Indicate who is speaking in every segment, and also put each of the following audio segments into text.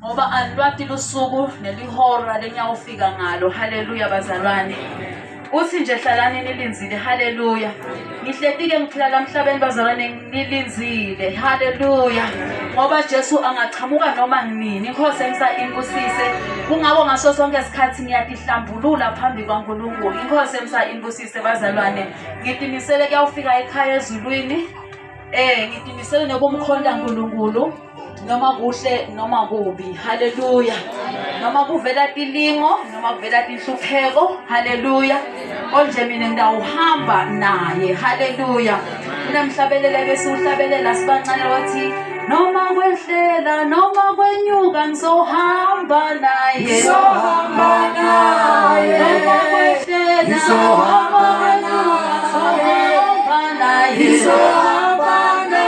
Speaker 1: ngoba anilwati lusuku nelihora lenyawufika ngalo. Haleluya bazalwane. Uthi nje hlalani nilinzile. Haleluya. Ngihleti-ke ngiphila la emhlabeni bazalwane nilinzile. Haleluya. Ngoba Jesu angachamuka noma nini. Inkosi emsa imbusise. Kungako ngaso sonke isikhathi ngiyatihlambulula phambi kwaNkulunkulu. Inkosi emsa imbusise bazalwane. Ngitimisele kuyawufika ekhaya ezulwini. Ngitimisele nokumkhonda uNkulunkulu. Noma kuhle noma kubi. Haleluya. Noma kuvela tilingo noma kuvela tinhlupheko. Haleluya. Konje mina ngidawuhamba naye. Haleluya. Kunemhlabelele bese uhlabelela sibancane wathi noma kwehlela noma kwenyuka ngizohamba naye.
Speaker 2: Ngizohamba naye.
Speaker 1: Noma kwehlela noma kwenyuka ngizohamba naye.
Speaker 2: Ngizohamba naye.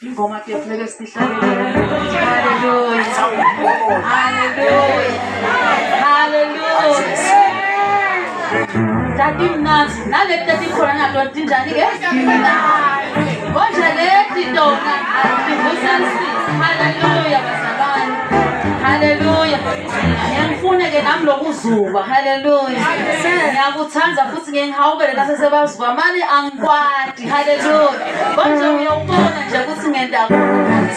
Speaker 1: Ingoma kuyofuneka sihlabelele. Hallelujah. Hallelujah. Hallelujah. Tati mnazi nale tati khona ngato tinjani ke? Konje le tidona. Hallelujah. bazalwane. Haleluya. Ngiyangifuna ke nami lokuzuba. Haleluya. Ngiyakuthanza futhi ngiyengihawukele nasesebazuba manje angikwadi. Haleluya. Konje uyawubona nje ukuthi ngenda kukhona.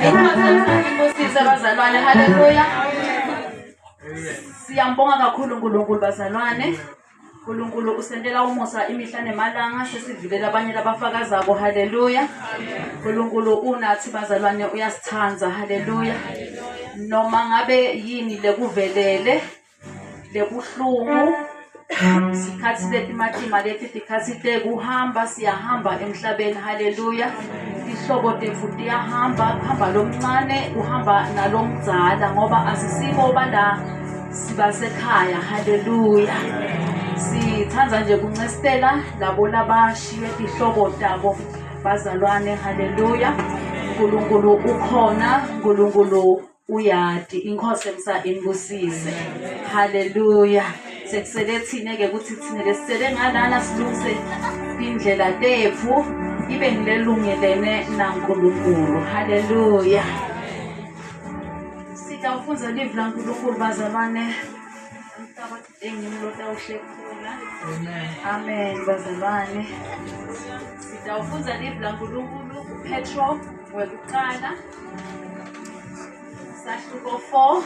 Speaker 1: Inkosi bazalwane. Haleluya. Siyambonga kakhulu uNkulunkulu bazalwane. uNkulunkulu usendela umusa imihla nemalanga sesivilela abanye labafakazabo. Haleluya. uNkulunkulu unathi bazalwane uyasithanza. Haleluya. Noma ngabe yini lekuvelele lekuhlungu sikhathi letimatima leti tikhathi tekuhamba siyahamba emhlabeni. Haleluya. Ihlobo tethu liyahamba kuhamba lomncane uhamba nalomdzala ngoba asisibo bala sibasekhaya. Haleluya. Sithanza nje kuncestela labo labashiwe ihlobo tabo bazalwane. Haleluya. uNkulunkulu ukhona, uNkulunkulu uyadi. Inkosi emsa inibusise. Haleluya. Sekusele thine ke ukuthi thine lesisele ngalana silungise indlela tethu ibe ngilelungelene naNkulunkulu. Haleluya. Sitawufunza live laNkulunkulu bazalwane. Engimlota uhlekula. Amen bazalwane. Sitawufunza live laNkulunkulu Petro wekuqala. Sahluko 4.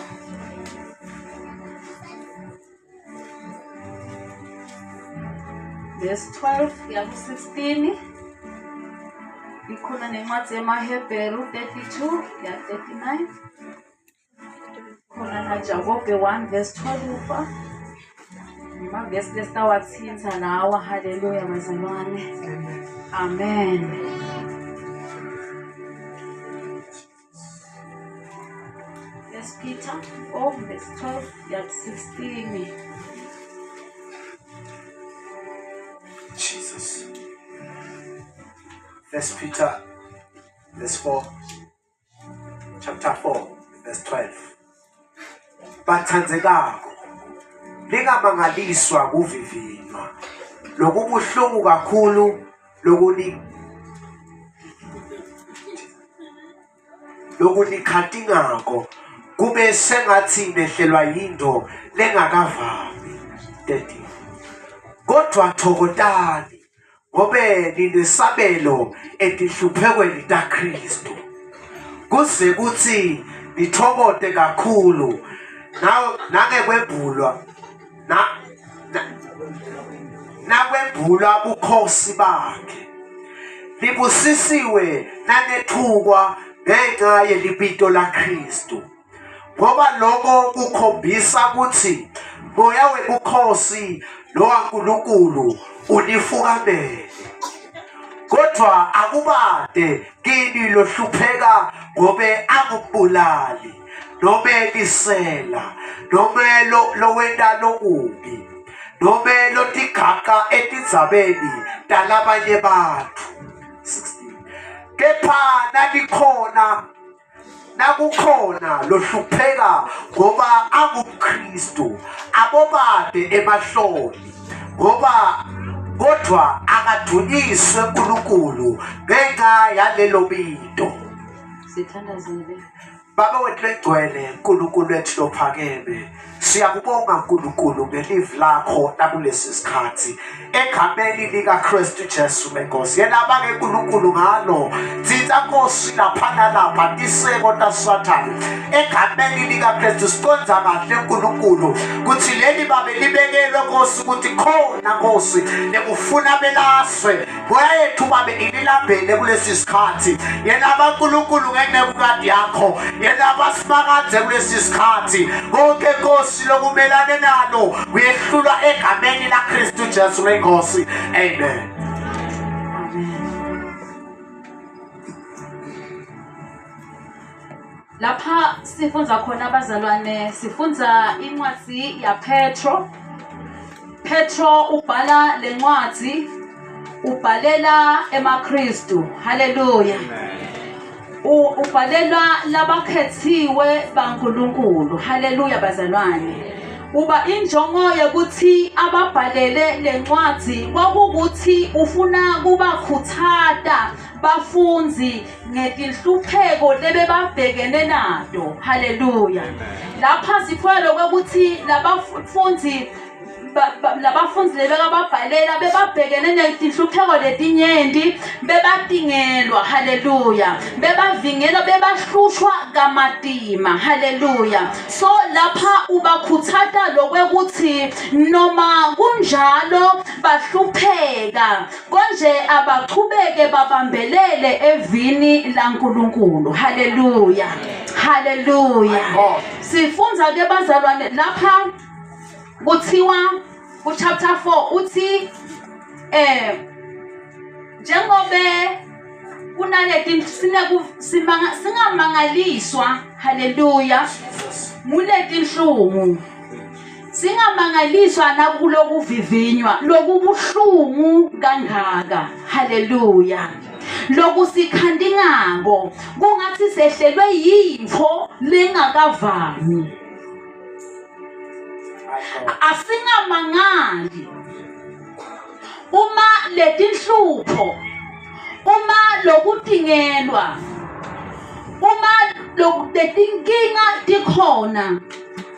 Speaker 1: Verse 12 ya 16. Ikhona nencwadi yamaHebheru 32 ya 39. Khona naJakobe 1 verse 12. Verse lesitawathinta lawa. Haleluya bazalwane. Amen. Yes, Peter 4 verse 12 ya 16.
Speaker 3: Jesus. 1 Peter verse 4, chapter 4 verse 12. Bathandzekako lingamangaliswa kuvivinywa lokubuhlungu kakhulu lokunikhatingako kube sengathi nehlelwa yinto lengakavami. 13. Kodwa thokotani ngobe ninesabelo etihluphekweni taKristu kuze kuthi nithokote kakhulu nangekwembulwa nakwembulwa bukhosi bakhe. Libusisiwe nanethukwa ngenxa yelibito laKristu ngoba lokho kukhombisa ukuthi moya webukhosi lowaNkulunkulu unifukamele. Kodwa akubade kini lohlupheka ngobe akubulali nome lisela nome lowenda lokubi nome lotigaka etidzabeni talabanye bathu. 16. Kepha nakukhona lohlupheka ngoba akuKristu abobade emahloni ngoba kodwa akadunyiswe uNkulunkulu ngenxa yalelo bito.
Speaker 1: Sithandazele.
Speaker 3: Baba wethu egcwele, uNkulunkulu wethu lophakeme, siyakubonga uNkulunkulu ngelive lakho nakulesi sikhathi egameni likaKristu Jesu lenkosi. Yena abake uNkulunkulu ngalo thina Nkosi laphana lapha iseko taSathane egameni likaKristu siconza kahle uNkulunkulu kuthi leli babe libekelwe Nkosi ukuthi khona Nkosi nekufuna belaswe moya yethu babe ililambele kulesi sikhathi. Yena abaNkulunkulu ngenekukade yakho yena abasibakadze kulesi sikhathi konke Nkosi lokumelane nalo uyehlulwa egameni laKristu Jesu lenkosi. Amen.
Speaker 1: Lapha sifunza khona abazalwane, sifunza incwadi ya Petro. Petro ubhala lencwadi ubhalela emaKristu. Haleluya. Ubhalela labakhethiwe baNkulunkulu. Haleluya bazalwane. uba injongo yokuthi ababhalele lencwadi kwakukuthi ufuna kubakhuthaza bafundzi ngetinhlupheko lebebabhekene nato. Haleluya. Lapha siphola ukuthi labafundzi lebekababhalela bebabhekene netinhlupheko letinyenti bebatingelwa. Haleluya. Bebavingelwa bebahlushwa kamatima. Haleluya. So lapha ubakhuthaza lokwekuthi noma kunjalo bahlupheka konje abachubeke babambelele evini laNkulunkulu. Haleluya. Haleluya. Sifundza ke bazalwane lapha kuthiwa ku chapter 4 uthi njengobe kunaleti singamangaliswa. Haleluya. Muleti inhlungu singamangaliswa nakulokuvivinywa lokubuhlungu kangaka. Haleluya. Lokusikhandingako kungathi sehlelwe yintfo lengakavami. Asingamangali uma letinhlupho, uma lokutingelwa, uma letinkinga tikhona,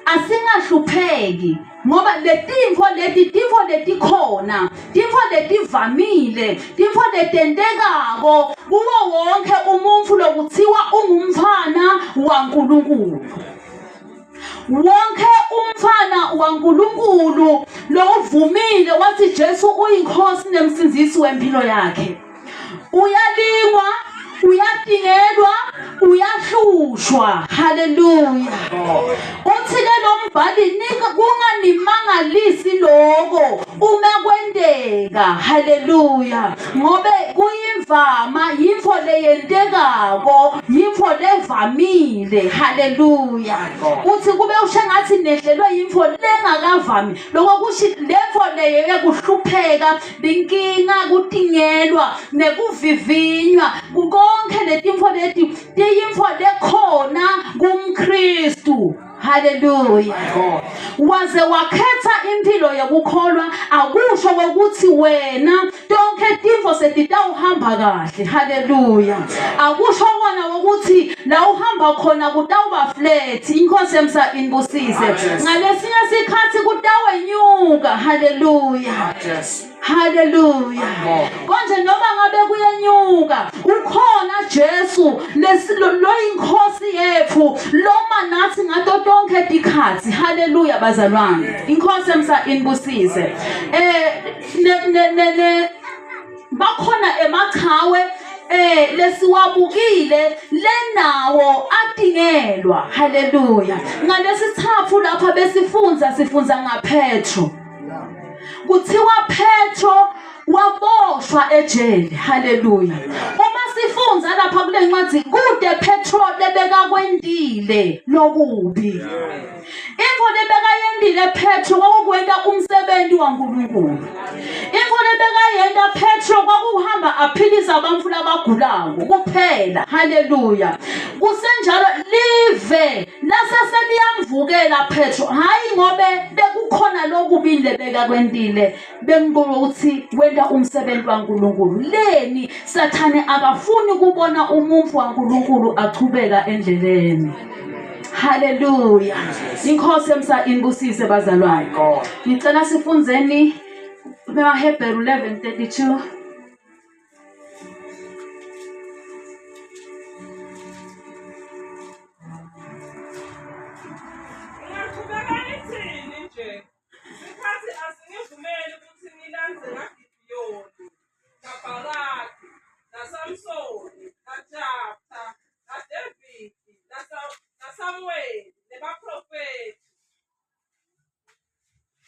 Speaker 1: asingahlupheki ngoba tifo letikhona, tifo letivamile, tifo letentekako kuwo wonke umuntfu lokuthiwa ungumfana waNkulunkulu. Wonke umfana waNkulunkulu lovumile wathi Jesu uyinkosi nemsindisi wempilo yakhe uyalingwa, uyatingelwa, uyahlushwa. Haleluya. Uthi ke lo mbhali kunganimangalisi lokho uma kwendeka. Haleluya. Ngobe kuyimvama, yimfo leyentekako, yimfo levamile. Haleluya. Uthi kube ushengathi nehlelwe yimfo lengakavami. Lokho kushi lemfo leyo kuhlupheka, inkinga, kutingelwa, nekuvivinywa, konke letimfo leti tiyimfo lekhona kumKristu. Haleluya. Waze wakhetha impilo yokukholwa akusho ukuthi wena tonke tifo setitawuhamba kahle. Haleluya. Akusho kona ukuthi la uhamba khona kutawuba flat. Inkosi yemsa inbusise. Ngalesinye isikhathi kutawenyuka. Haleluya. Haleluya. Konje noma ngabe kuyenyuka ukhona Jesu lo inkosi yethu loma nathi ngato tonke tikhathi. Haleluya bazalwane. Inkosi emsa inbusise. Bakhona emachawe lesiwabukile lenawo atingelwa. Haleluya. Ngalesithathu lapha sifunza ngaPetro. Kuthiwa Petro waboshwa ejele. Haleluya. Uma sifunza lapha kule ncwadi kude Petro lebekakwendile lokubi. Info lebekayendile Petro kwakukwenda umsebenzi waNkulunkulu. Info lebekayenda Petro kwakuhamba aphilisa abantu labagulayo kuphela. Haleluya. Kusenjalo live laseseliyamvukela Petro, hayi ngobe bekukhona lokubi lebekakwendile bengibona ukuthi wenda umsebenzi waNkulunkulu. Leni Sathane akafuni kubona umuntu waNkulunkulu achubeka endleleni. Haleluya. Inkosi emsa inbusise bazalwane. Ngicela sifunzeni eHebrew 11:32.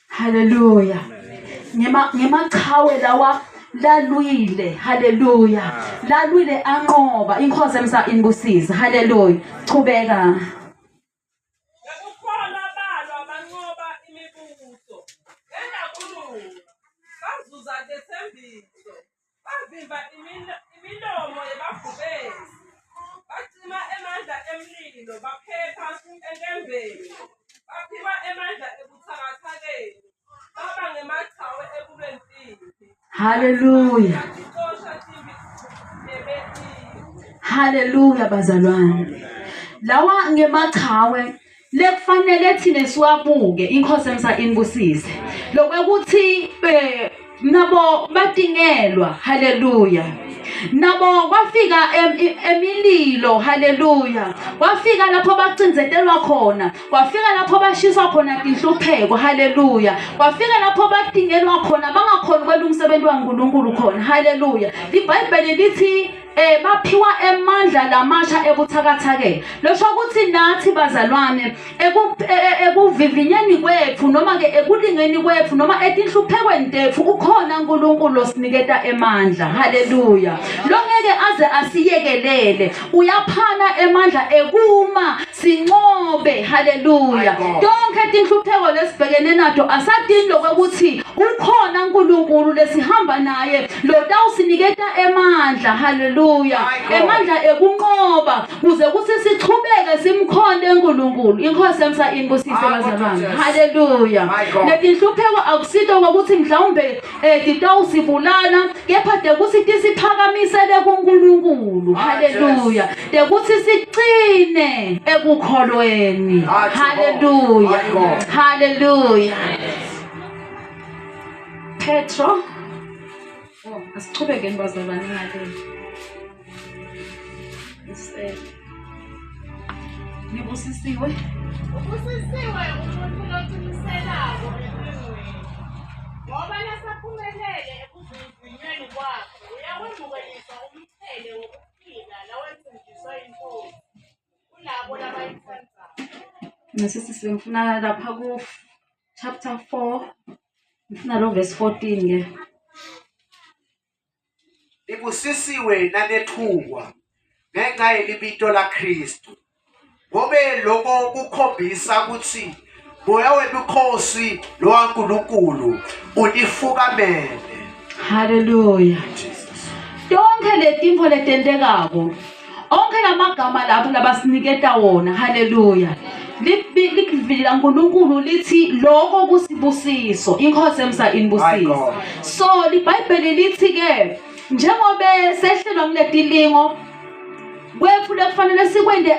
Speaker 1: Haleluya. Ngemachawe lawa lalwile. Haleluya. Lalwile anqoba. Inkosi emsa inbusise. Haleluya. Chubeka.
Speaker 2: Ukukhona abantu abanqoba imibuso. Endankulunkulu. Bazuza ngesembiso. Bavimba imilomo yebabhubesi. Bacima emandla emlilo. Baphepha enkembeni. baphiwa emandla ebuthakathakeni, baba ngemaqhawe ebubempini.
Speaker 1: Hallelujah.
Speaker 2: Baxosha timbi nebetini.
Speaker 1: Hallelujah bazalwane. Lawa ngemachawe lekufanele thina siwabuke inkosi emsa inbusise. Lokuthi nabo batingelwa. Hallelujah. Nabo kwafika emililo. Hallelujah. Kwafika lapho bacindzetelwa khona, kwafika lapho bashiswa khona inhlupheko. Hallelujah. Kwafika lapho batingelwa khona bangakhona kwela umsebenzi waNkulunkulu khona. Hallelujah. iBhayibheli lithi baphiwa emandla lamasha ebuthakathakeni. Losho ukuthi nathi bazalwane ekuvivinyeni kwethu noma ke ekulingeni kwethu noma etinhluphekweni tethu ukhona uNkulunkulu osiniketa emandla. Hallelujah. Lo ngeke aze asiyekelele, uyaphana emandla ekuma sinqobe. Hallelujah. Tonke tinhlupheko lesibhekene nato asadini lokuthi ukhona uNkulunkulu lesihamba naye lo tawusiniketa emandla. Hallelujah. Emandla ekunqoba kuze kuthi sichubeke simkhonde uNkulunkulu. Inkosi emsa inbusise bazalwane. Hallelujah. Letinhlupheko akusito ukuthi mhlawumbe titawusibulala, kepha dekuthi tisiphakamisele kuNkulunkulu. Hallelujah. Dekuthi siqine ekukholweni. Hallelujah. Hallelujah. Petro. Asichubeke bazalwane ngale. Nibusisiwe.
Speaker 4: Ubusisiwe umuntu loqiniselayo empilweni. Ngoba nasaphumelele ekuvivinyweni kwakhe, uyawemukelisa umthele wokuphila lawethenjiswa inkosi kulabo labayithandayo.
Speaker 1: Nasisi ngifuna lapha ku chapter 4 ngifuna lo verse 14 ke.
Speaker 3: Ibusisiwe nanethukwa ngenxa yelibito la Kristu. Ngobe lokho kukhombisa ukuthi moya webukhosi lo waNkulunkulu unifukamele.
Speaker 1: Hallelujah. Tonke letimfo letentekako, onke lamagama lapho labasiniketa wona. Hallelujah. Likivila uNkulunkulu lithi lokho kusibusiso. Inkosi emsa inbusise. So iBhayibheli lithi ke njengobe sehlelwa ngiletilingo kwethu lekufanele sikwende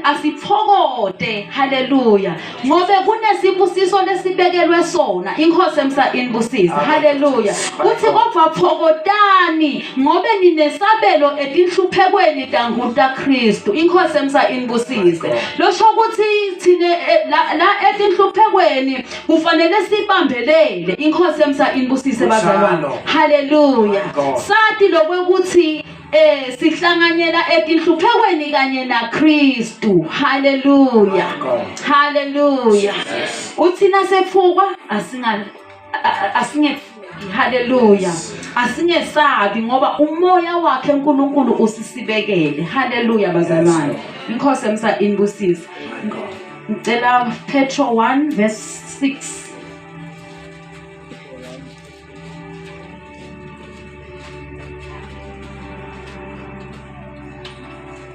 Speaker 1: asithokote. Hallelujah. Ngobe kunesibusiso lesibekelwe sona. Inkosi emsa inbusise. Hallelujah. Kuthi kodwa phokotani ngobe ninesabelo etinhluphekweni tanguta Kristu. Inkosi emsa inbusise. Losho ukuthi thine la etinhluphekweni kufanele sibambelele. Inkosi emsa inbusise bazalwane. Hallelujah. Sathi lokuthi sihlanganyela etinhluphekweni kanye na Kristu. Hallelujah. Hallelujah. Uthina sefukwa asinge hallelujah. Asingesabi ngoba umoya wakhe uNkulunkulu usisibekele. Hallelujah bazalwane. Inkosi emsa inbusise. Ngicela Petro 1 verse 6.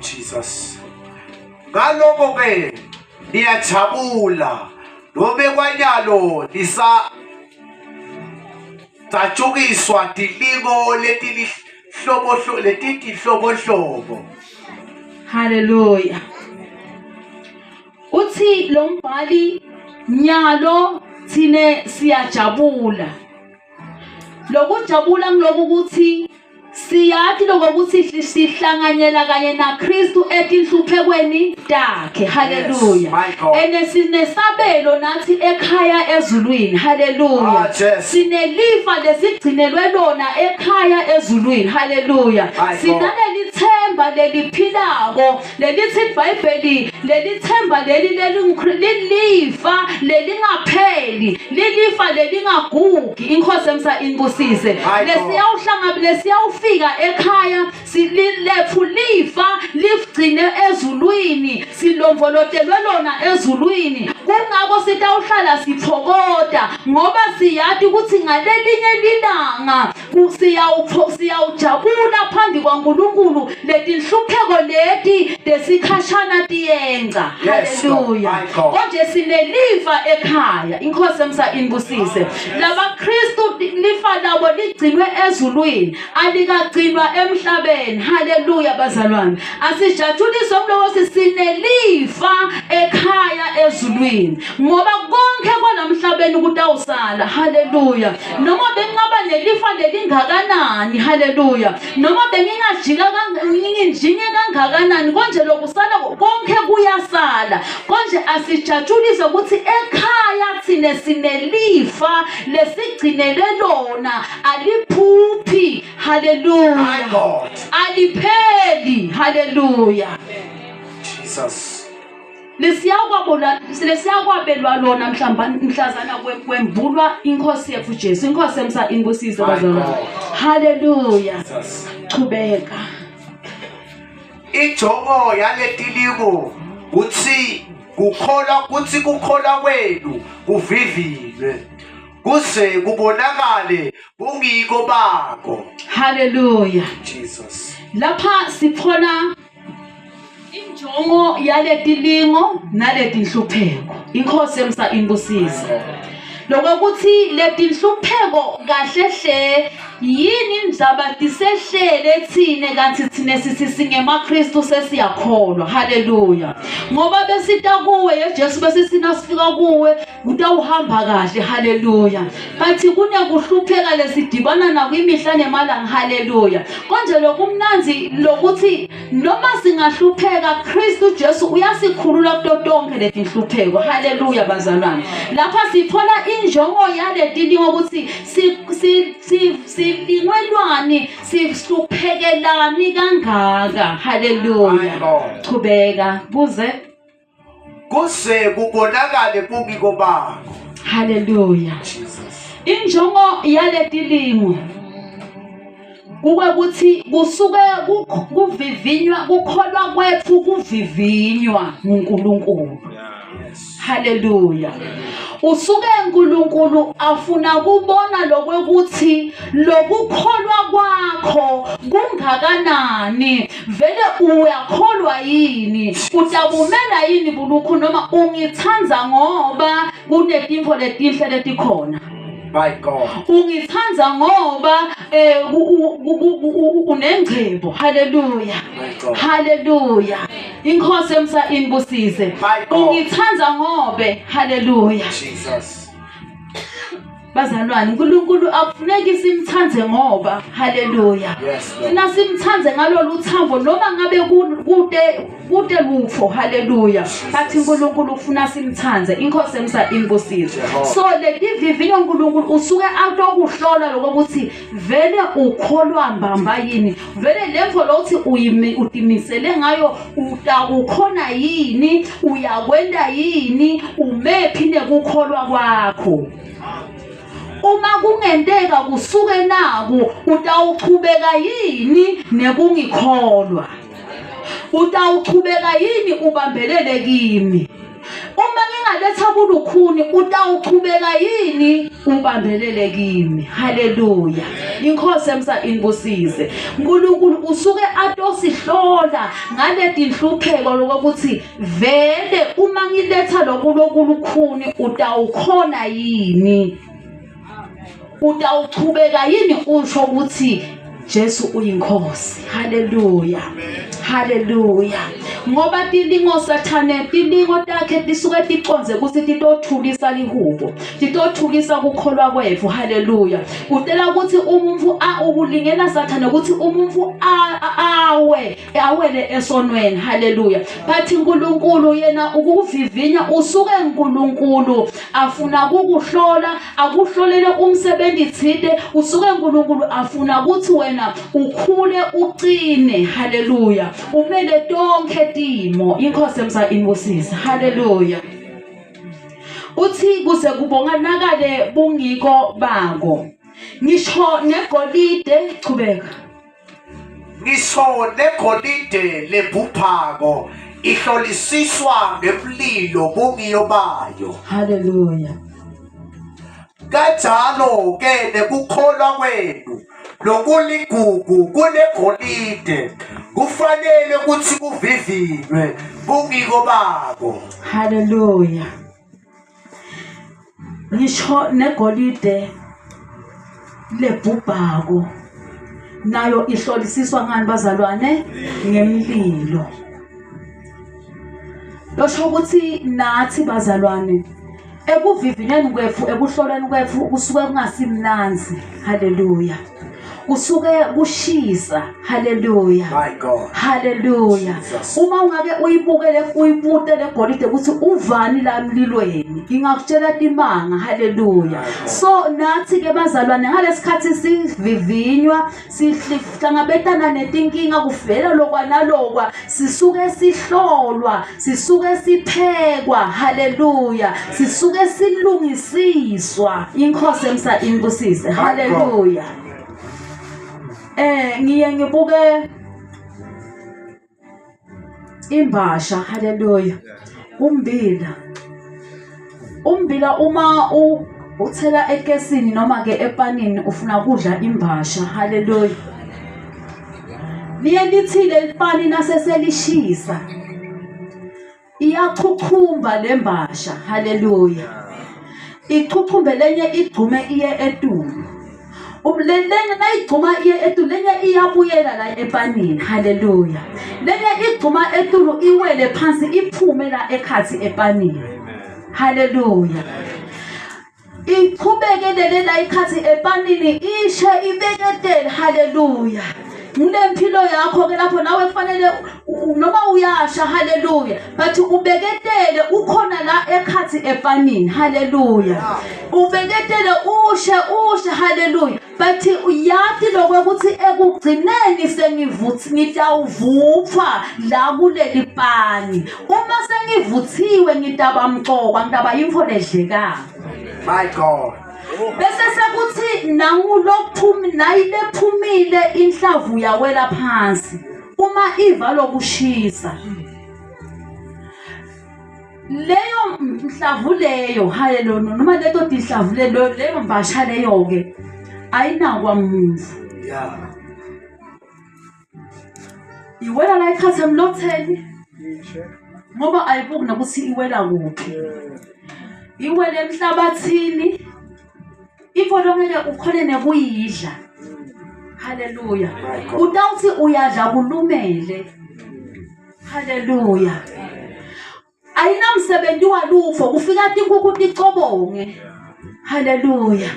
Speaker 3: Jesus. Ngaloko ke niyajabula nobe kwanyalo sajukiswa dilingo letihlobo.
Speaker 1: Hallelujah. Uthi lo mbhali nyalo thine siyajabula. Lokujabula ngiloku ukuthi siyathi lokuthi sihlanganyela kanye na Kristu etinhluphekweni takhe. Hallelujah. Sinesabelo nathi ekhaya ezulwini. Hallelujah. Sinelifa lesigcinelwe lona ekhaya ezulwini. Hallelujah. Sinaleli themba leliphilako lelithi iBhayibheli lelithemba lelifa lelingapheli, lilifa lelingagugi. Inkosi emsa inbusise. Lesiyawuhlangabezana siyofika ekhaya lethu lifa ligcine ezulwini silomvolotelwe lona ezulwini kungako sitawuhlala sithokoda ngoba siyathi ukuthi ngalelinye lilanga siyawujabula phambi kwaNkulunkulu letinhlupheko leti desikhashana tiyenza. Haleluya. Konje sinelifa ekhaya. Inkosi emsa inibusise. Laba Kristu lifa labo ligcinwe ezulwini alikagcinwa emhlabeni. Haleluya bazalwane. Asijatshuliswe mlowo sinelifa ekhaya ezulwini ngoba konke kwalamhlabeni kutawusala. Haleluya. Noma bengaba nelifa lelingakanani. Haleluya. Noma benginginjinge kangakanani konje lokusala konke kuyasala. Konje asijatshuliswe ukuthi ekhaya thine sinelifa lesigcinele lona aliphuphi. Haleluya. Alipheli. Haleluya.
Speaker 3: Jesus.
Speaker 1: Lesiyakwabelwa lona mhlazana kwembulwa inkosi yethu Jesu. Inkosi emsa inibusise bazalwane. Haleluya. Chubeka.
Speaker 3: Ijongo yaletiliko kuthi kukholwa kwenu kuvivinwe kuze kubonakale kungiko bakho.
Speaker 1: Haleluya.
Speaker 3: Jesus.
Speaker 1: Lapha sifona injongo yaletilingo naletinhlupheko. Inkosi emsa inibusise. Lokuthi letinhlupheko kahlehle yini indaba disehlele thine kanti thine sithi singemaKristu sesiyakholwa. Haleluya. Ngoba besita kuwe yeJesu besisina sifika kuwe utawuhamba kahle. Haleluya. Bathi kunekuhlupheka lesidibana na kwimihla nemalanga. Haleluya. Konje lokumnanzi lokuthi noma singahlupheka Kristu Jesu uyasikhulula kutonke letinhlupheko. Haleluya bazalwane. Lapha sithola injongo yaletilingo ukuthi silingwelwani sihluphekelani kangaka. Haleluya. Chubeka buze
Speaker 3: kuze kubonakale kungiko bakho.
Speaker 1: Haleluya.
Speaker 3: Jesus.
Speaker 1: Injongo yaletilingo ukuthi kusuke kuvivinywa kukholwa kwethu kuvivinywa uNkulunkulu. Haleluya. Usuke uNkulunkulu afuna kubona lokuthi lokukholwa kwakho kungakanani. Vele uyakholwa yini? Utabumela yini bulukhu noma ungithanza ngoba kunetimfo letinhle letikhona?
Speaker 3: My God.
Speaker 1: Ungithanza ngoba unengcebo. Haleluya. Haleluya. Inkosi emsa inibusise. Ungithanza ngobe. Haleluya.
Speaker 3: Jesus.
Speaker 1: Bazalwane uNkulunkulu akufuneki simthanze ngoba. Haleluya. Sina simthanze ngalolu thambo noma ngabe kude lufo. Haleluya. Bathi uNkulunkulu ufuna simthanze. Inkosi emsa inibusise. So letivivinyo uNkulunkulu usuke atokuhlola lokuthi vele ukholwa mbamba yini. Vele lemfo lokuthi utimisele ngayo utakukhona yini, uyakwenda yini, umephi nekukholwa kwakho. Uma kungenteka kusuke naku utawuchubeka yini nekungikholwa. Utawuchubeka yini ubambelele kimi. Uma ngingaletha kulukhuni utawuchubeka yini ubambelele kimi. Haleluya. Inkosi emsa inibusise. uNkulunkulu usuke atosihlola ngaletinhlupheko lokuthi vele uma ngiletha lokulukhuni utawukhona yini. Utawuchubeka yini usho ukuthi Jesu uyinkosi. Haleluya. Haleluya. Ngoba tilingo sathane tilingo takhe tisuke ticonze ukuthi titothulisa lihubo. Titothulisa ukukholwa kwethu. Haleluya. Utela ukuthi umuntu ubulingela sathane ukuthi umuntu awele esonweni. Haleluya. Bathi uNkulunkulu yena ukuvivinya usuke uNkulunkulu afuna ukukuhlola akuhlolele umsebenzi thide usuke uNkulunkulu afuna ukuthi wena ukhule uqine. Haleluya. Umele tonke timo. Inkosi emsa inibusise. Haleluya. Uthi kuze kubonakale bungiko bako. Ngisho negolide chubeka.
Speaker 3: ngisho negolide lebhuphako ihlolisiswa ngemlilo bungiyo bayo.
Speaker 1: Hallelujah.
Speaker 3: Kanjalo ke nekukholwa kwenu lokuligugu kunegolide kufanele ukuthi kuvivinywe bungiko babo.
Speaker 1: Hallelujah. Ngisho negolide lebhubhako nayo ihlolisiswa ngani bazalwane? Ngemlilo. Losho ukuthi nathi bazalwane ekuvivinyeni kwethu ekuhlolweni kwethu kusuke kungasimnanzi. Hallelujah. Kusuke kushisa. Hallelujah.
Speaker 3: My God.
Speaker 1: Hallelujah.
Speaker 3: Jesus.
Speaker 1: Uma ungake uyibute le golide ukuthi uvani la emlilweni ngingakutshela timanga. Hallelujah. So nathi ke bazalwane ngalesikhathi sivivinywa sihlangabetana netinkinga kuvela lokwanalokwa sisuke sihlolwa sisuke siphekwa. Hallelujah. Sisuke silungisiswa. Inkosi emsa inkosise. Hallelujah. Ngiye ngibuke imbasha. Hallelujah. Umbila uma uthela ekesini noma ke epanini ufuna kudla imbasha. Hallelujah. Liye lithile ipani naseselishisa iyachuchumba lembasha. Hallelujah. Ichuchumbe lenye igcume iye etulu. Lenye nayigcuma iye etulu lenye iyabuyela la epanini. Hallelujah. Lenye igcuma etulu iwele phansi iphume la ekhathi epanini. Hallelujah. Iqhubekele la ikhathi epanini ishe ibeketele. Hallelujah. Ngilempilo yakho ke lapho nawe kufanele noma uyasha. Hallelujah. But ubeketele ukhona la ekhathi epanini. Hallelujah. Ubeketele ushe. Hallelujah. But uyathi lokuthi ekugcineni sengivuthi ngitawuvupha la kuleli pani. Uma sengivuthiwe ngitaba mcoka ngitaba info ledleka.
Speaker 3: My God.
Speaker 1: Bese sekuthi nayilephumile inhlavu yawela phansi uma iva lokushisa leyo mhlavu leyo. Hallelujah. Noma leto dihlavu leyo mbasha leyo ke ayinakwa mvu.
Speaker 3: Yeah.
Speaker 1: Iwela la ikhathi emlotheni ngoba ayibuki nokuthi iwela kuphi. Iwele emhlabathini ifolo ngeke ukhole nekuyidla. Hallelujah. Utawuthi uyadla kulumele. Hallelujah. Ayinamsebenzi walufo kufika tinkukhu ticobonge. Hallelujah.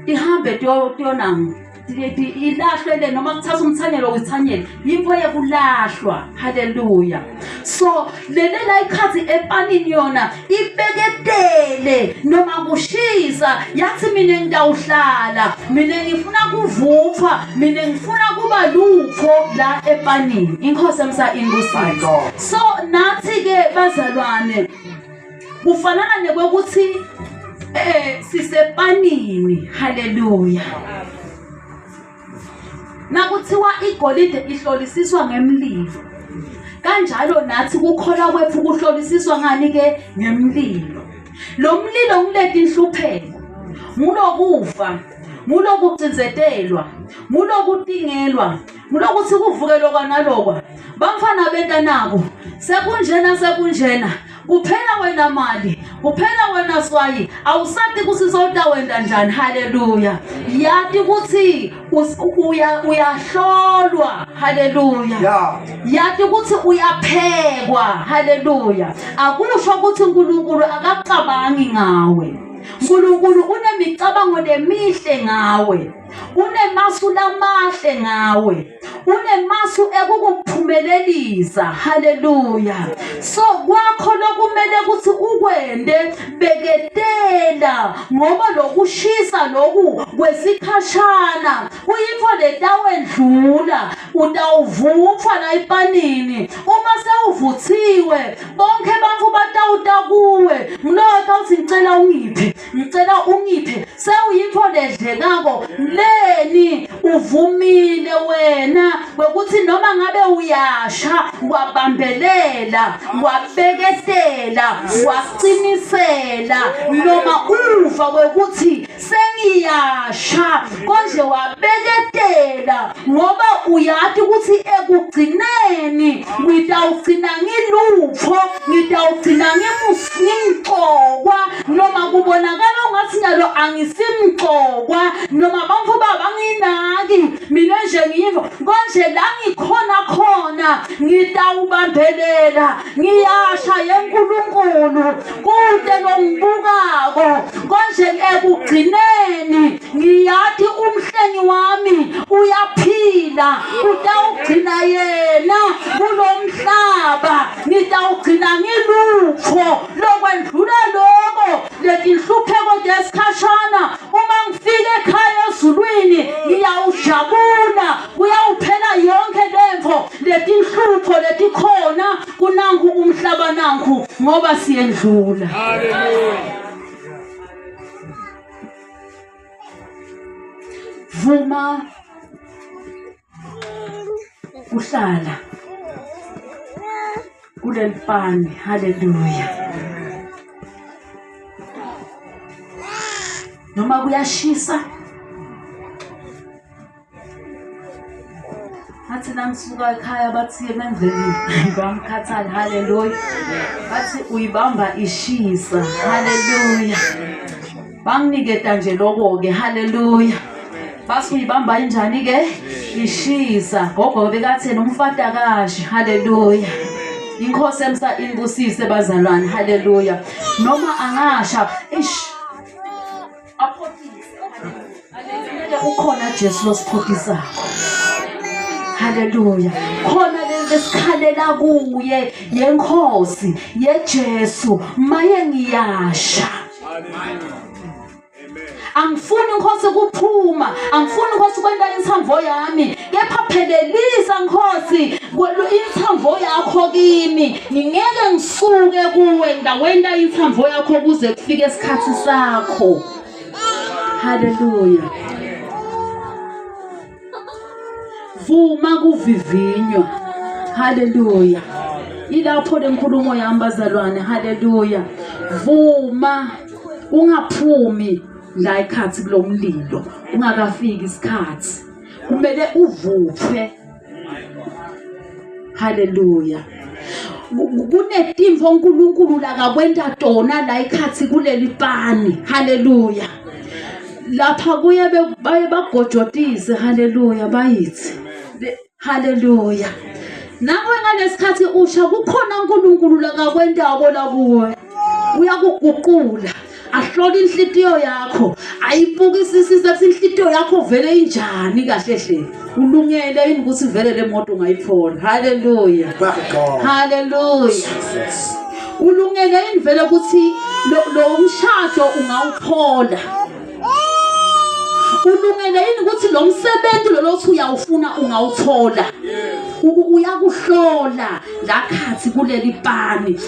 Speaker 1: Ihambe tiyonanga ilahlwe noma kuthatha umthanyelo wethanyelo yimpo yekulahlwa. Hallelujah. So la ikhathi epanini yona ibeketele noma kushisa yathi mina ngidawuhlala mina ngifuna kuvupha mina ngifuna kuba lutho la epanini. Inkosi emsa inkosini. So nathi ke bazalwane kufanana nekwekuthi sisepanini. Hallelujah. Nakuthiwa igolide ihlolisiswa ngemlilo kanjalo nathi kukholwa kwethu kuhlolisiswa ngani ke ngemlilo. Lo mlilo ngileti inhlupheko ngulokufa ngulokucinzetelwa ngulokutingelwa ngulokuthi kuvukelwa kwanalokwa bamfana bentanako sekunjena kuphela wena mali kuphela wena swayi awusati kusizota wenda njani. Hallelujah. Yathi ukuthi uyahlolwa. Hallelujah. Yathi ukuthi uyaphekwa. Hallelujah. Akusho ukuthi uNkulunkulu akacabangi ngawe. uNkulunkulu unemicabango emihle ngawe. Unemasu lamahle ngawe. Unemasu ekukuphumelelisa. Hallelujah. So kwakho lokumele ukuthi ukwende beketela ngoba lokushisa loku kwesikhashana uyinfo letawendlula utawuvupha la epanini. Uma sewuvuthiwe bonke bantu batawuta kuwe ngilota uthi ngicela ungiphe sewuyinfo ledlekako ekugcineni uvumile wena ukuthi noma ngabe uyasha wabambelela wabeketela waqinisela noma uva ukuthi sengiyasha konje wabeketela ngoba uyathi ukuthi ekugcineni ngidawugcina ngilupho ngidawugcina ngimqokwa noma kubonakala ungathi nyalo angisimqokwa noma abantu banginaki mina nje ngiyiva konje la ngikhona khona ngidawubambelela ngiyasha yeNkulunkulu kude longibukako konje ekugcineni ngiyathi umhlengi wami uyaphila utawugcina yena kulomhlaba ngidawugcina ngilupho lokwendlula lokho letinhlupheko desikhashana uma ngifika ekhaya ezulwini ngiyawujabula kuyawuphela yonke lemvo letinhlupho letikhona kunanku umhlaba nanku ngoba siyendlula. Vuma uhlala kuleli pani. Haleluya. Noma kuyashisa athi nangisuka ekhaya bathi emendleni bamkhathali. Haleluya. Bathi uyibamba ishisa. Haleluya. Banginiketa nje lokho-ke. Haleluya. Basi uyibamba injani ke ishisa gogo bekathi nomfata kashi. Haleluya. Inkosi emsa inibusise bazalwane. Haleluya. Noma angasha aphothise. Haleluya. Ukhona Jesu losiphothisa. Haleluya. Khona lesikhalela kuye yenkosi yeJesu maye ngiyasha. Angifuni inkosi kuphuma, angifuni inkosi kwenda inthambo yami, kepha phelelisa inkosi inthambo yakho kimi. Ngingeke ngisuke kuwe ngawenda inthambo yakho kuze kufike isikhathi sakho. Haleluya. Vuma kuvivinywa. Haleluya. Ilapho lenkulumo yami bazalwane. Haleluya. Vuma ungaphumi la ekhathi kulomlilo ungakafiki isikhathi. Kumele uvuphe. Haleluya. Kunetimvo uNkulunkulu la kakwenda tona la ekhathi kuleli pani. Haleluya. Lapha kuye baye bagojotise. Haleluya. Bayithi haleluya. Nawe ngalesikhathi usha kukhona uNkulunkulu la kakwendako la kuwe uyakuguqula. Ahlola inhlitiyo yakho ayibukisisise ukuthi inhlitiyo yakho vele injani kahle hle. Ulungele yini ukuthi vele le moto ungayithola. Haleluya. Haleluya. Ulungele yini vele ukuthi lo umshado ungawuthola. Ulungele yini ukuthi lo msebenzi lothi uyawufuna ungawuthola. Uyakuhlola la khathi kuleli pani.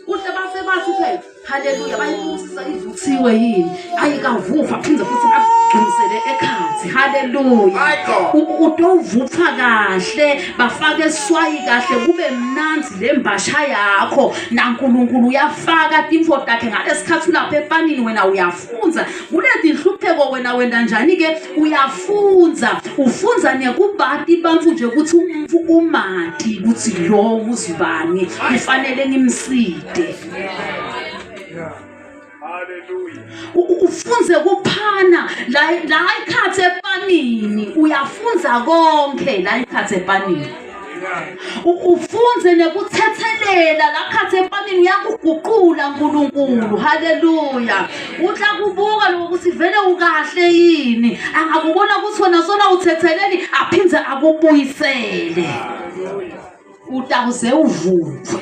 Speaker 1: Kuhle basebathi phela. Haleluya. Bayibusisa ivuthiwe yini ayikavuva phinde futhi agqinisele ekhathi. Haleluya. Utowuvupha kahle bafake eswayi kahle kube mnanzi lembasha yakho naNkulunkulu uyafaka timfo takhe ngalesikhathi lapha epanini wena uyafunza kulethi nhlupheko wena wenda njani ke uyafunza ufunza nekubati bamfu nje ukuthi umati ukuthi lo uzibani kufanele ngimside.
Speaker 5: Hallelujah.
Speaker 1: Ufunze kuphana la ikhathi epanini uyafunza konke la ikhathi epanini. Ufunze nekuthethelela la khathi epanini uyakuguqula uNkulunkulu. Haleluya. Utla kubuka lokuthi vele ukahle yini angakubona ukuthi wena sona uthetheleli aphindze akubuyisele. Utawuze uvutwe.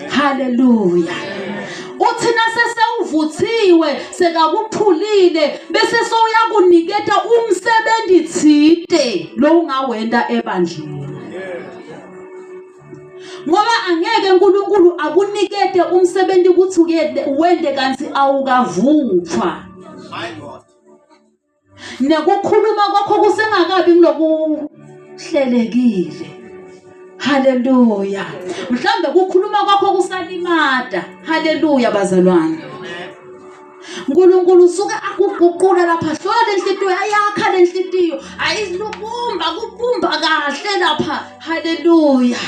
Speaker 1: Haleluya. Uthina sesewuvuthiwe sekakuphulile bese soyakuniketa umsebenzi thide lo ungawenda ebandleni. Ngoba angeke uNkulunkulu akunikete umsebenzi ukuthi wende kanti awukavuthwa. nekukhuluma kwakho kusengakabi kulokuhlelekile. Haleluya. Mhlambe kukhuluma kwakho kusalimada. Haleluya bazalwane. uNkulunkulu usuke akuguqula lapha hlola lenhlitiyo ayakha lenhlitiyo ayilubumba kubumba kahle lapha. Haleluya.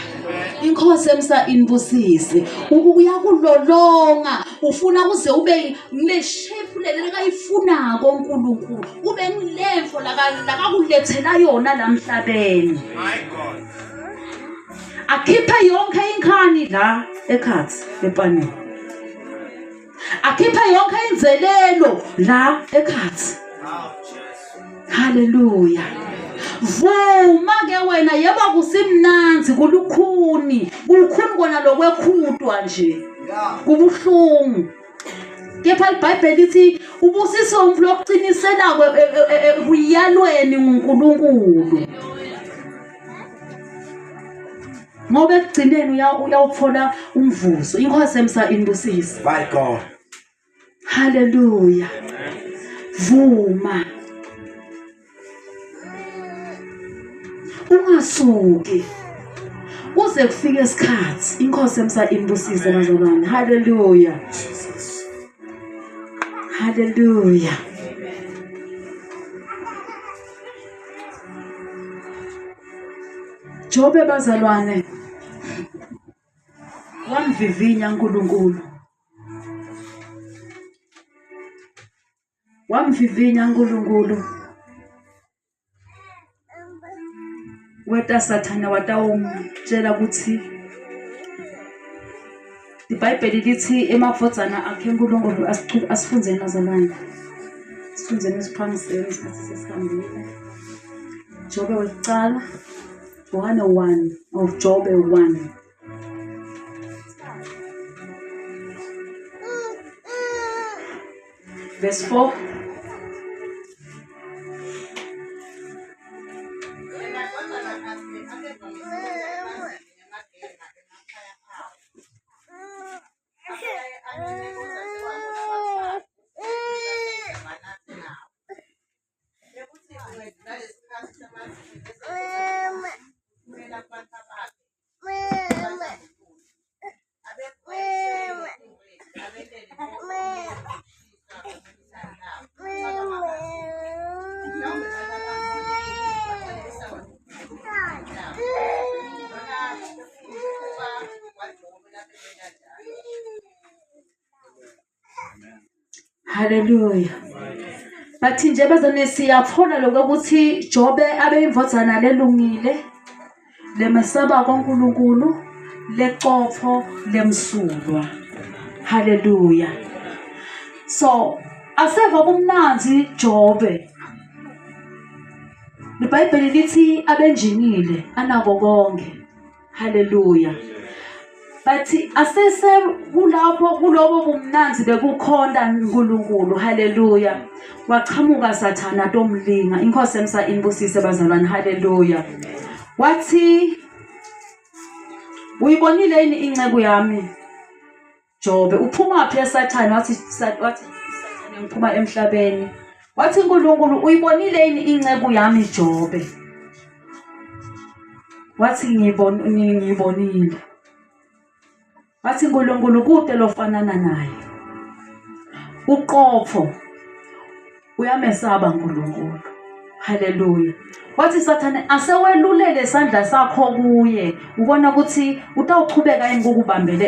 Speaker 1: Inkosi emsa inbusise uyakulolonga ufuna kuze ube neshape leli kayifuna koNkulunkulu ube ngilemfo lakakulethela yona lamhlabeni. My God. Akhipha yonke inkhani la ekhathi epaneni. Akhipha yonke inzelelo la ekhathi. Haleluya. Vuma ke wena yeba kusimnanzi kulukhuni kona lokwekhudwa nje kubuhlungu. Kepha iBhayibheli lithi ubusiso umflo okucinisela kuyalweni nguNkulunkulu. Ngoba ekugcineni uyawuthola umvuzo. Inkosi emsa inbusise.
Speaker 3: My God.
Speaker 1: Haleluya. Vuma. Ungasuki. Kuze kufike isikhathi. Inkosi emsa inbusise bazalwane. Haleluya.
Speaker 3: Jesus.
Speaker 1: Haleluya. Jobe bazalwane. Wamvivinya uNkulunkulu. Wamvivinya uNkulunkulu. Weta Sathana watawumtshela ukuthi iBhayibheli lithi emafozana akhe uNkulunkulu asifunzeni bazalwane. Sifunzeni isiphangise isikhathi sesihambile. Jobe wecala 101 of Job 1. Verse 4. Haleluya. Bathi nje bazane siyaphola lokuthi Jobe abeyimvozana lelungile lemesaba koNkulunkulu lecopho lemsulwa. Haleluya. So aseva kumnanzi Jobe. iBhayibheli lithi abenjinile anako konke. Haleluya. Bathi asese kulapho kulobo bumnanzi bekukhonda uNkulunkulu. Haleluya. Wachamuka Sathana tomlinga. Inkosi emsa inbusise bazalwane. Haleluya. Wathi uyibonile yini incebo yami Jobe? Uphuma phi eSathana? Wathi Sathana ngiphuma emhlabeni. Wathi uNkulunkulu uyibonile yini incebo yami Jobe? Wathi ngiyibonile. Wathi uNkulunkulu kude lofanana naye. Uqopho uyamesaba uNkulunkulu. Haleluya. Wathi Sathana asewelulele isandla sakho kuye. Ubona ukuthi utawuchubeka yini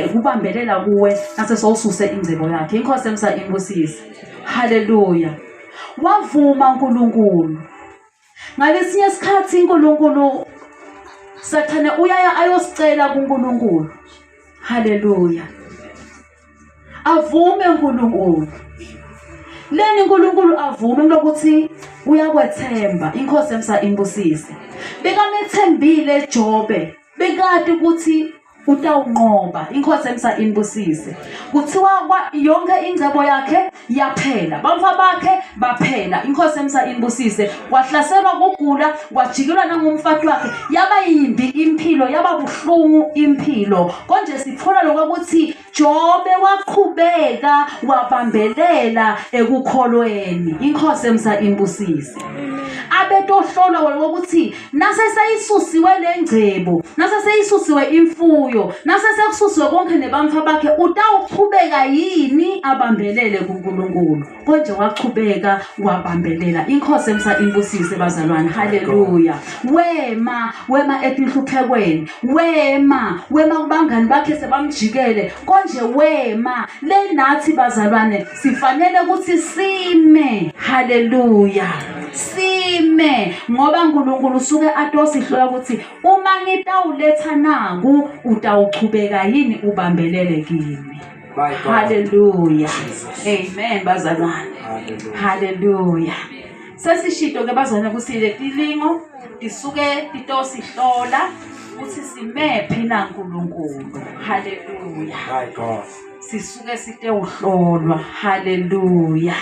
Speaker 1: ukubambelela kuwe nase sowususe ingcebo yakhe. Inkosi emsa inbusise. Haleluya. Wavuma uNkulunkulu. Ngalesinye isikhathi uNkulunkulu Sathana uyaya ayosicela kuNkulunkulu. Haleluya. Avume uNkulunkulu. Leni uNkulunkulu avume lokuthi uyakwethemba. Inkosi emsa inbusise. Bekamethembile Jobe. Bekade ukuthi utawunqoba. Inkosi emsa inibusise. Kuthiwa yonke ingcebo yakhe yaphela, bamfa bakhe baphela. Inkosi emsa inibusise. Wahlaselwa kugula, wajikelwa nangumfati wakhe, yaba yimbi impilo, yaba buhlungu impilo. Konje sithola lokuthi Jobe waqhubeka wabambelela ekukholweni. Inkosi emsa inibusise. Abetohlolwa ukuthi nase seyisusiwe lengcebo, nase seyisusiwe imfuyo, nase sekususiwe konke nebamfa bakhe, utawuqhubeka yini abambelele kuNkulunkulu? Konje waqhubeka wabambelela. Inkosi emsa inibusise bazalwane. Haleluya. Wema etinhluphekweni, wema kubangani bakhe sebamjikele. Konje wema le nathi bazalwane sifanele ukuthi sime. Haleluya. Sime ngoba uNkulunkulu usuke atosihlola ukuthi uma ngitawuletha naku utawuqhubeka yini ubambelele kimi. Haleluya. Amen bazalwane. Haleluya. Sesishito ke bazalwane ukuthi le tilingo disuke titosihlola ukuthi simephi na uNkulunkulu. Haleluya.
Speaker 3: My God.
Speaker 1: Sisuke site uhlolwa. Haleluya.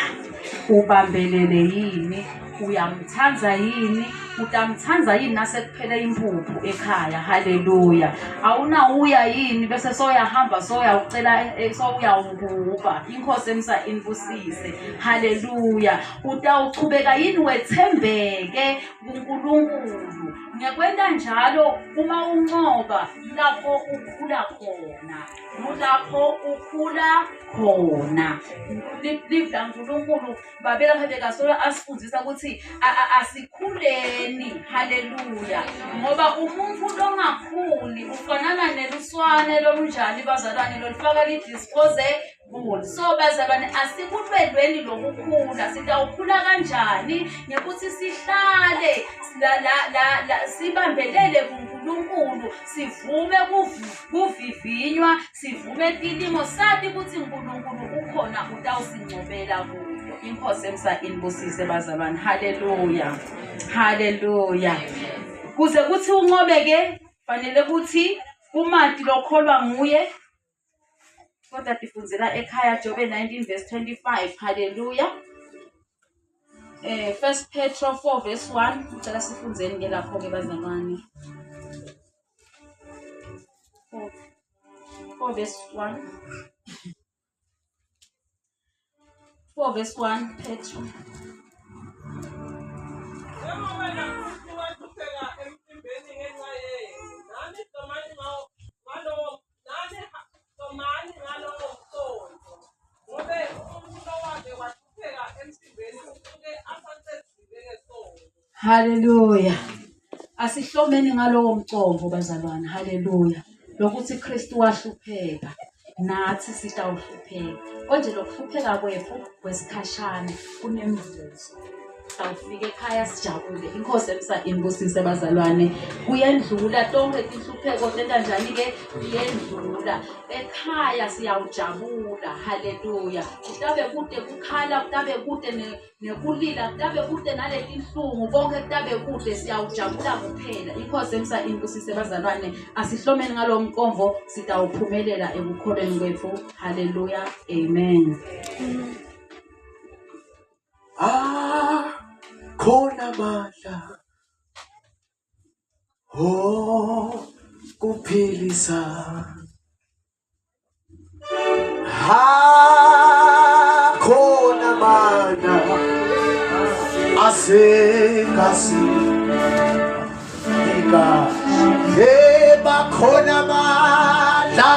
Speaker 1: Ubambelele yini? Uyamthanza yini? Utamthanza yini nasekuphela impuphu ekhaya? Haleluya. Awunawuya yini bese soyahamba soyawucela soyawukuba. Inkosi emsa inibusise. Haleluya. Utawuqhubeka yini wethembeke kuNkulunkulu? Ngiyakwenda njalo uma unqoba lapho ukhula khona. Lapho ukhula khona. Livla uNkulunkulu babela phebeka solo asifundisa ukuthi asikhuleni. Haleluya. Ngoba umuntu longakhuli ufanana neluswane lolunjani bazalwane lolifaka lidisposable. So bazalwane asikulwelweni lokukhula. Sitawukhula kanjani? Ngekuthi sihlale sibambelele kuNkulunkulu, sivume kuvivinywa, sivume tilimo sathi ukuthi uNkulunkulu ukhona utawusincobela kuyo. Inkosi emsa inibusise bazalwane. Haleluya. Haleluya. Kuze kuthi unqobeke fanele ukuthi uMati lokholwa nguye. Kodwa tifundzela ekhaya Jobe 19 verse 25. Haleluya. 1 Petro 4 verse 1. Ucela sifundzeni ke lapho ke bazalwane. 4 verse 1. 4 verse 1 Petro. Haleluya. Asihlomeni ngalowo mcombo bazalwane. Haleluya. Lokuthi Kristu wahlupheka nathi sitawuhlupheka. Konje lokuhlupheka kwethu kwesikhashana kunemvuzo. Sawufika ekhaya sijabule. Inkosi emsa inibusise bazalwane. Kuyendlula tonke tinhlupheko tenta njani ke? Kuyendlula. Ekhaya siyawujabula. Haleluya. Kutabe kude kukhala, kutabe kude nekulila, kutabe kude naleti inhlungu, konke kutabe kude siyawujabula kuphela. Inkosi emsa inibusise bazalwane. Asihlomeni ngalo mqombo sitawuphumelela ekukholweni kwethu. Haleluya. Amen.
Speaker 3: Khona amandla kuphilisa. Khona amandla asengasika. Khona amandla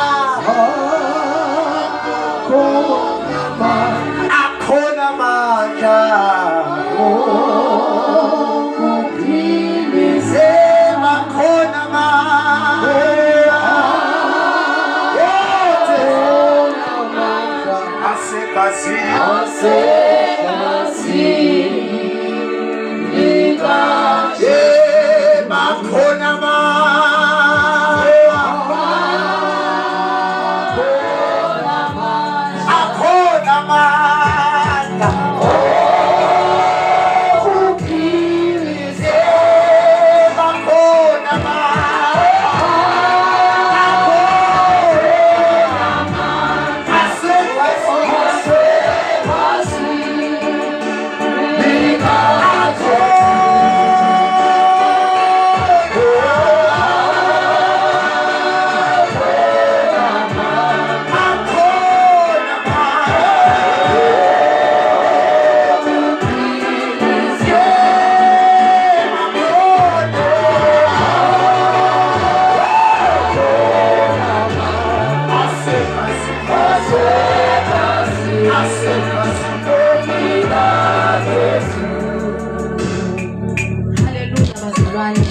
Speaker 3: akhona amandla
Speaker 1: bazalwane,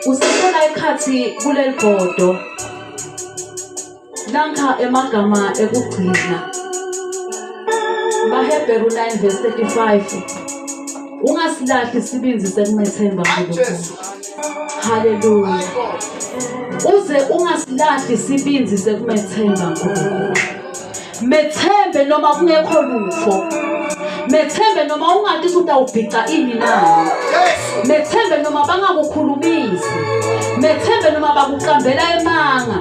Speaker 1: usesona ikhathi kuleli bhodo nanka emagama ekugcina baHebheru 9:35 ungasilahli isibinzi sekumethemba kuNkulunkulu. Haleluya. Uze ungasilahli isibinzi sekumethemba kuNkulunkulu. Methembe noma kungekho lutho. Methembe noma ungathi utawubhica ini nayo. Methembe noma bangakukhulumisi. Methembe noma bakuqambela emanga.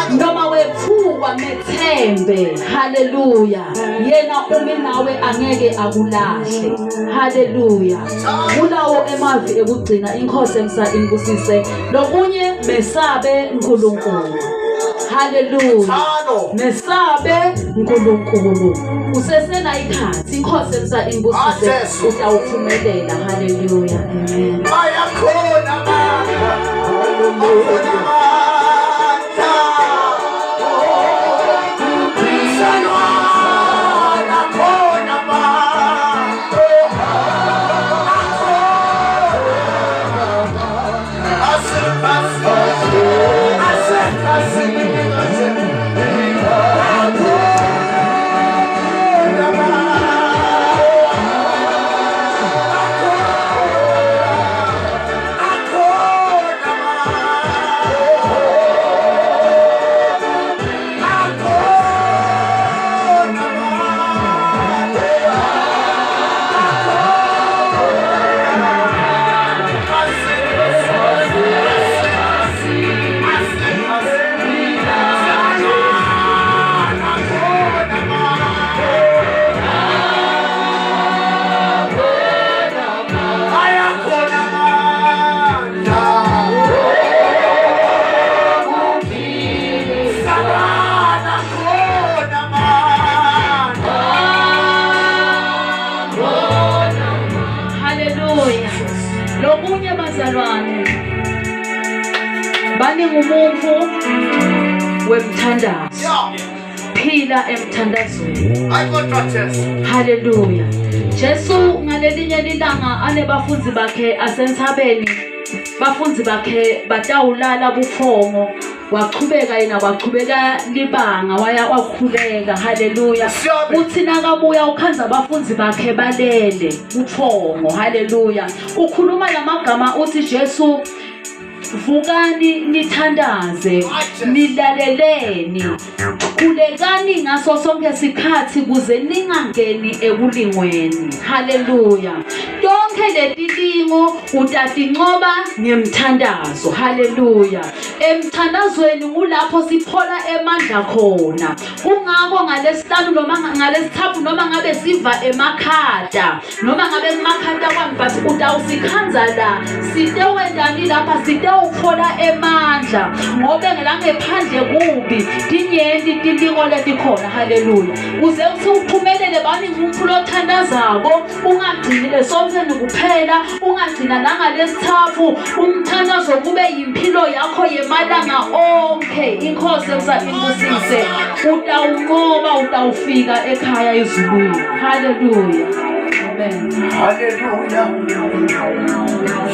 Speaker 1: Noma wephuka methembe. Haleluya. Yena umi nawe angeke akulahle. Haleluya. Kulawo emavi ekugcina inkosi emsa imbusise. Lokunye mesabe uNkulunkulu. Haleluya. Mesabe uNkulunkulu. Usesena ikhathi inkosi emsa imbusise utawuphumelela. Haleluya. Amen.
Speaker 3: Ayakhona mama.
Speaker 1: Lokunye bazalwane baningi umuntu wemthandazo. Phila emthandazweni. Haleluya. Jesu ngalelinye lilanga anebafunzi bakhe asenthabeni. Bafunzi bakhe batawulala bufongo. Waqhubeka yena waqhubeka libanga waya wakhuleka. Haleluya. Uthi nakabuya ukhanza abafunzi bakhe balele ufongo. Haleluya. Ukhuluma lamagama uthi Jesu vukani nithandaze nilaleleni khulekani ngaso sonke isikhathi kuze ningangeni ekulingweni. Haleluya. Tonke letilingo utatincoba ngemthandazo. Haleluya. Emthandazweni kulapho siphola emandla khona. Kungako ngalesihlanu noma ngalesithathu noma ngabe siva emakhada noma ngabe emakhada kwami but utawusikhanza la sitewendani lapha sitewuphola emandla ngobe ngelangephandle kubi tinyenti tilingo letikhona. Haleluya. Uze uthi uphumelele bani ngumuntu lothandazako ungagcini esomtheni kuphela ungagcina nangalesithathu umthandazo kube yimpilo yakho yemalanga onke. Inkosi emsa imbusise utawunqoba utawufika ekhaya ezulwini. Haleluya. Amen.
Speaker 3: Haleluya.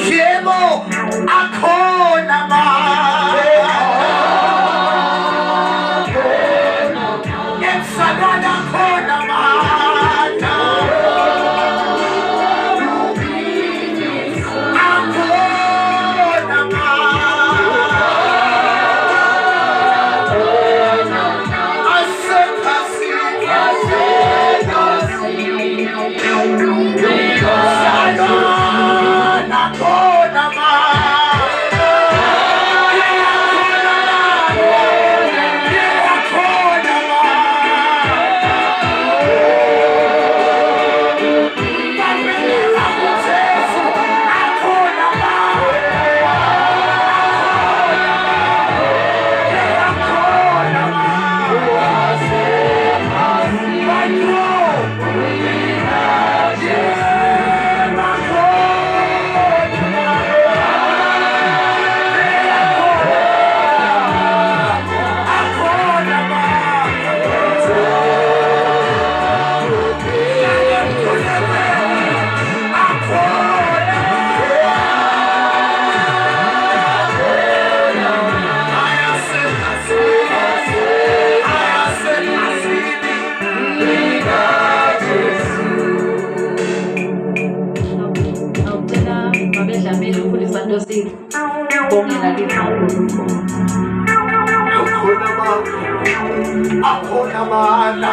Speaker 3: Yebo akhona mama. Emsadwana akhona mama.
Speaker 2: Amen.
Speaker 1: bedlamini ukhulisa ntosini bongela likhulu
Speaker 3: akhona amandla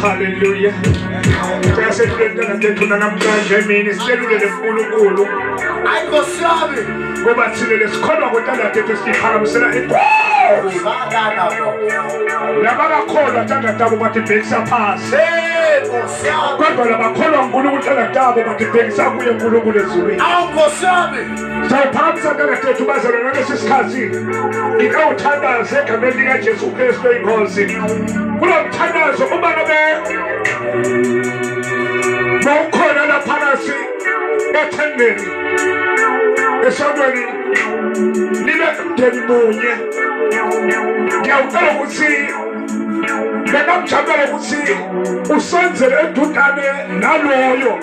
Speaker 5: Hallelujah. Siyaseluleka ngethu namhlanje mina siselulele uNkulunkulu.
Speaker 3: Ayikosami
Speaker 5: Ngoba thina lesikholwa ngontanda tethu siphakamisela labakakholwa ntanda tabo bathi bhekisa phasi. Kodwa labakholwa uNkulunkulu ntanda tabo bathi bhekisa kuye uNkulunkulu ezulwini.
Speaker 3: awukosami
Speaker 5: Sawuphakamisa ntanda tethu bazalwane ngalesi sikhathi. Ngikawuthandaze egameni likaJesu Kristu inkosi. Kulo mthandazo uma ngabe bawukhona laphakathi ethendeni esondweni nibe mdeni munye ngiyawucela ukuthi bengamjabula ukuthi usenzele edudane naloyo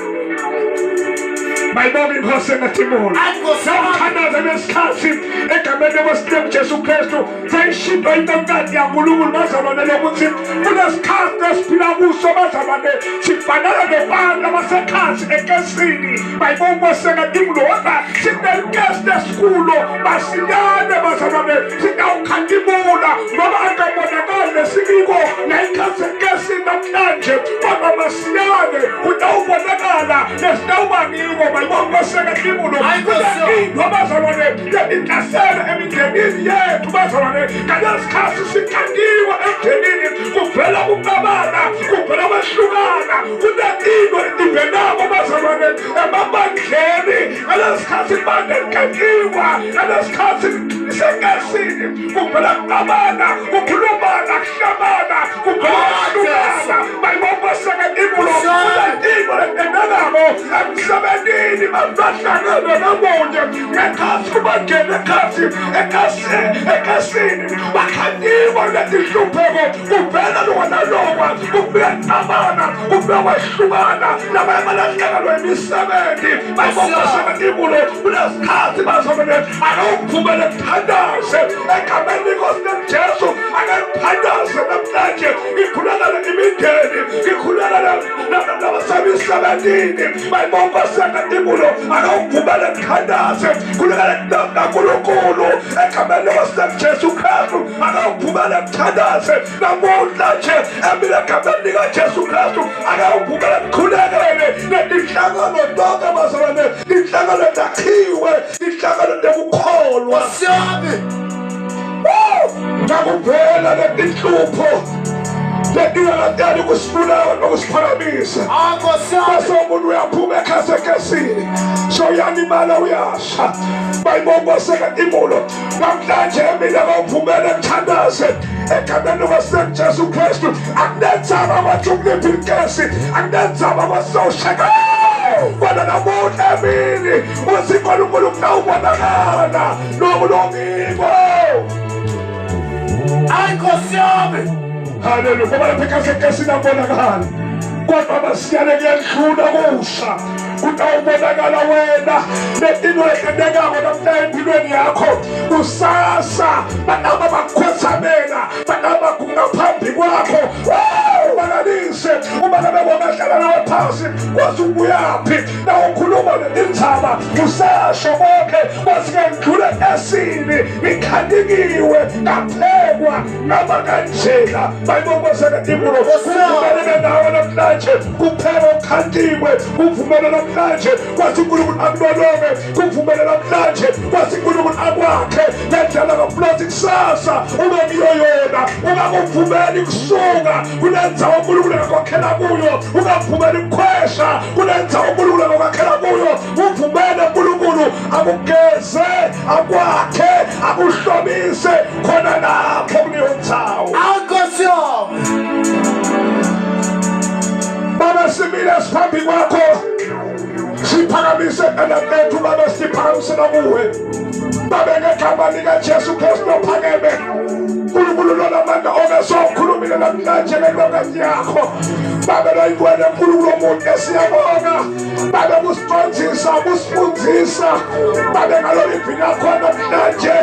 Speaker 5: bayibonga inkosi engathimula sawuthandaza lesikhathi egameni likaSihlalo Jesu Kristu sayishintwa intokati yaNkulunkulu bazalwane lokuthi kunesikhathi esiphila kuso bazalwane sifanana nabantu abasekhathi enkesini bayibonga inkosi engathimula sinenkesi esikhulu basiyane bazalwane sikawukhathimula ngoba akabonakali nesikiko nayikhathi enkesini namhlanje kodwa basiyane utawubonakala nesitawubangiko bayibonga kimulo bazalwane yabinhlasela emindenini yethu bazalwane ngalesikhathi sikhandiwe emndenini kuvela ukungabana kuvela ukwehlukana kunetiko elivenako bazalwane emabandleni ngalesikhathi ibandla likhandiwa ngalesikhathi senkesini kuvela ukungabana kukhulumana kuhlabana kuvela ukwehlukana bayibonga kimulo kunetiko elivenako emsebenzini bahlangana nabonye ngekhasi kubangena ekhasini bakhandiwa ngetihlupheko kuvela lokwanalokwa kuvela nabana kuvela kwehlukana nabayabalahlekalo emisebenzi bayibongasebendibulo kulesikhathi bazobene akawuphumele kuthandaze egameni lenkosi Jesu akakuthandaze namhlanje ngikhulekele imindeni ngikhulekele nabasemisebenzini bayibonga sengathimula akawuvumele kuthandaze khulekele naNkulunkulu egameni likaSihlalo Jesu Kristu akawuvumele kuthandaze namuhla emile egameni likaJesu Kristu akawuvumele kukhulekele netinhlangano zonke bazalwane inhlangano zakhiwe inhlangano nekukholwa
Speaker 3: sami
Speaker 5: ngakuvela letinhlupho letingalatali kusifuna nokusiphakamisa bese umuntu uyaphuma ekhasekesini soyanimala uyasha bayibonga sengathimula namhlanje mina bawuvumele kuthandaze egameni likaSihlalo Jesu Kristu akunenzaba kwathi ukulipha inkesi akunenzaba kwasawusheka kodwa namuhla emini uthi uNkulunkulu kutawubonakala nokulungiko
Speaker 3: ayikosami
Speaker 5: Hallelujah. Ngoba lapha ekhasekesini abonakala kodwa basiyane kuyadlula kusha utawubonakala wena netinto ezenzekako namhlanje empilweni yakho kusasa banaba bakhothamela banaba kungaphambi kwakho ubalalise uma ngabe bongahlala nawe phansi kwazi ubuyaphi na ukhuluma netindzaba usasho konke kwasike ngidlule esini ngikhandikiwe ngaphekwa ngaba kanjena bayibonga sengathimula kuvumelene nawe namhlanje kuphela ukhandiwe kuvumele namhlanje kwathi uNkulunkulu akulolonge kuvumele namhlanje kwathi uNkulunkulu akwakhe ngendlela kaPlozi kusasa ube ngiyoyona ungakuvumeli kusuka kunenzawo uNkulunkulu akwakhela kuyo ungavumeli ukukhwesha kunenzawo uNkulunkulu akwakhela kuyo uvumele uNkulunkulu akugeze akwakhe akuhlobise khona lapho kuneyondzawo
Speaker 3: awukosami
Speaker 5: Baba simile siphambi kwakho siphakamise enethu Baba siphakamise nakuwe Baba ngegama likaJesu Kristu ophakeme uNkulunkulu lonamandla ongesokhulumile namhlanje ngentokazi yakho Baba loyigwele uNkulunkulu omuhle siyabonga Baba kusifundisa kusifundisa Baba ngaloliphi nakhona namhlanje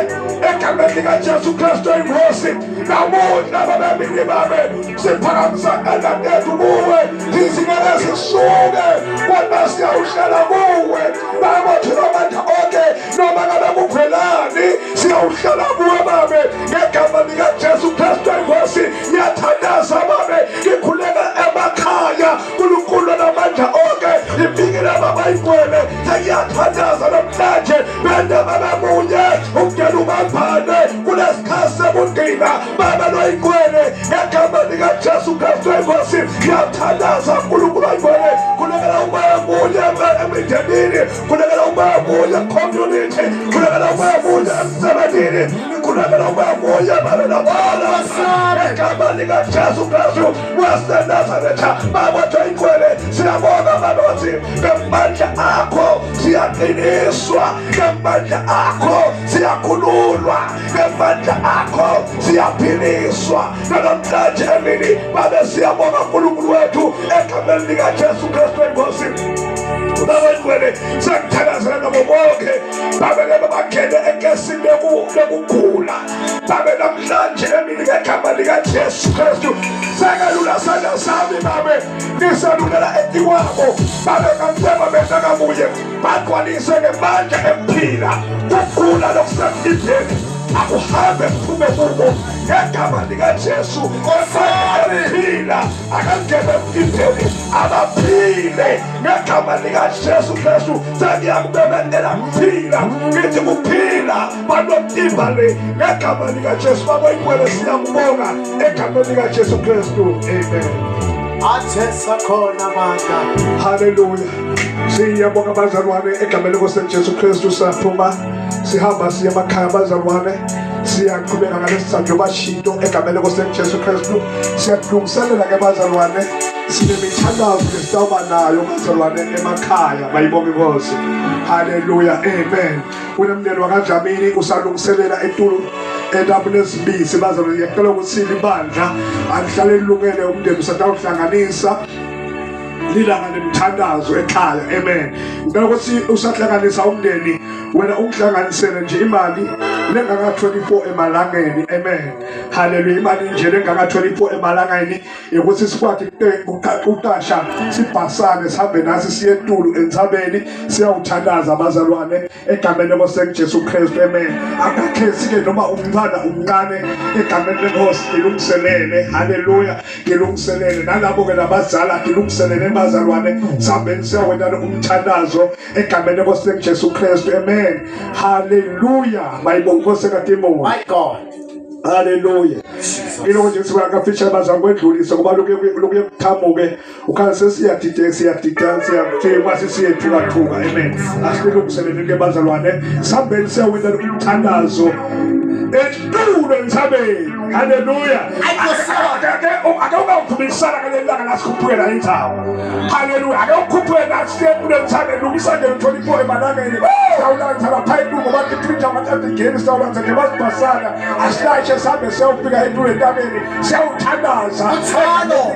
Speaker 5: egameni likaJesu Kristu inkosi namuhla Baba bini babe siphakamisa alandethu kuwe izingane zisuke kodwa siyawuhlala kuwe Baba thina manje onke noma ngabe kukhwelani siyawuhlala kuwe babe ngegama likaJesu Kristu inkosi ngiyathandaza babe ngikhuleka emakhaya uNkulunkulu namandla onke ibikela baba igwele ngiyathandaza namhlanje bende baba munye umdela ubambane kulesikhathi sebudina baba loyigwele ngegama likaJesu Kristu inkosi ngiyathandaza uNkulunkulu igwele kulekela umoya munye emindenini kulekela umoya munye community kulekela umoya munye emsebenzini kulekela umoya munye babe nabona ngegama likaJesu Kristu waseNazaretha baba igwele siyabonga babathi ngamandla akho siyaqiniswa ngamandla akho siyakhululwa ngamandla akho siyaphiliswa namhlanje emini babe siyabonga uNkulunkulu wethu egameni likaJesu Kristu inkosi baba igwele siyakuthandazela nabo bonke babe bangene enkesini lokugula babe namhlanje emini ngegama likaJesu Kristu sakalula sana sami babe nisalulela etiwabo babe kamtema besakabuye bagcwalise ngemandla emphila ukugula lokusemitheni akuhambe kuphume kubo ngegama likaJesu osaphila akangene emphileni abaphile ngegama likaJesu Kristu sengiyakubemendela kuphila ngithi kuphila banomtimba le ngegama likaJesu baba igwele siyakubonga egameni likaJesu Kristu amen.
Speaker 3: Athesa khona manje.
Speaker 5: Hallelujah. Siyabonga bazalwane egameni likaJesu Kristu saphuma sihamba siya emakhaya bazalwane siyaqhubeka ngalesizathu bashinto egameni likaJesu Kristu siyalungiselela ke bazalwane sinemithandazo lesitawuba nayo bazalwane emakhaya bayibonga inkosi. Hallelujah amen. Unemndeni wakaJamini usalungiselela eTulu etabulesibisi bazalwane ngiyacela ukuthi libandla alihlale lilungele umndeni usatawuhlanganisa lilanga nemthandazo ekhaya amen. Ngicela ukuthi usahlanganisa umndeni wena ungihlanganisele nje imali lengaka 24 emalangeni amen. Hallelujah. Imali nje lengaka 24 emalangeni ukuthi sikwathi uqasha sibhasane sihambe nasi siye eTulu entsabeni siyawuthandaza abazalwane egameni likaJesu Kristu amen. Akakhethi ke noma umntwana umncane egameni lenkosi ilungiselele hallelujah ilungiselele nalabo ke labazala ilungiselele bazalwane sihambeni siyawenza umthandazo egameni likaJesu Kristu amen. Hallelujah. Bayibonga sekadimo.
Speaker 3: My God.
Speaker 5: Hallelujah. Ilo nje sibakafisha bazangwedlulisa kuba lokuye kuthamuke ukhala sesiyadide siyafika sisiyethukathuka amen. Asilungiselele ke bazalwane sihambeni siyawena umthandazo eTulu entsabeni. Hallelujah. Akawukumisana ngalelanga lasikhuphukela indawo. Hallelujah. Akawukhuphukela siyethu entsabeni lumisane 24 emalangeni. Sawulanza lapha eTulu bathi phinda bathathe ngene sawulanza nje basibasana. Asilahle sabe siyofika eTulu entabeni. Siyawuthandaza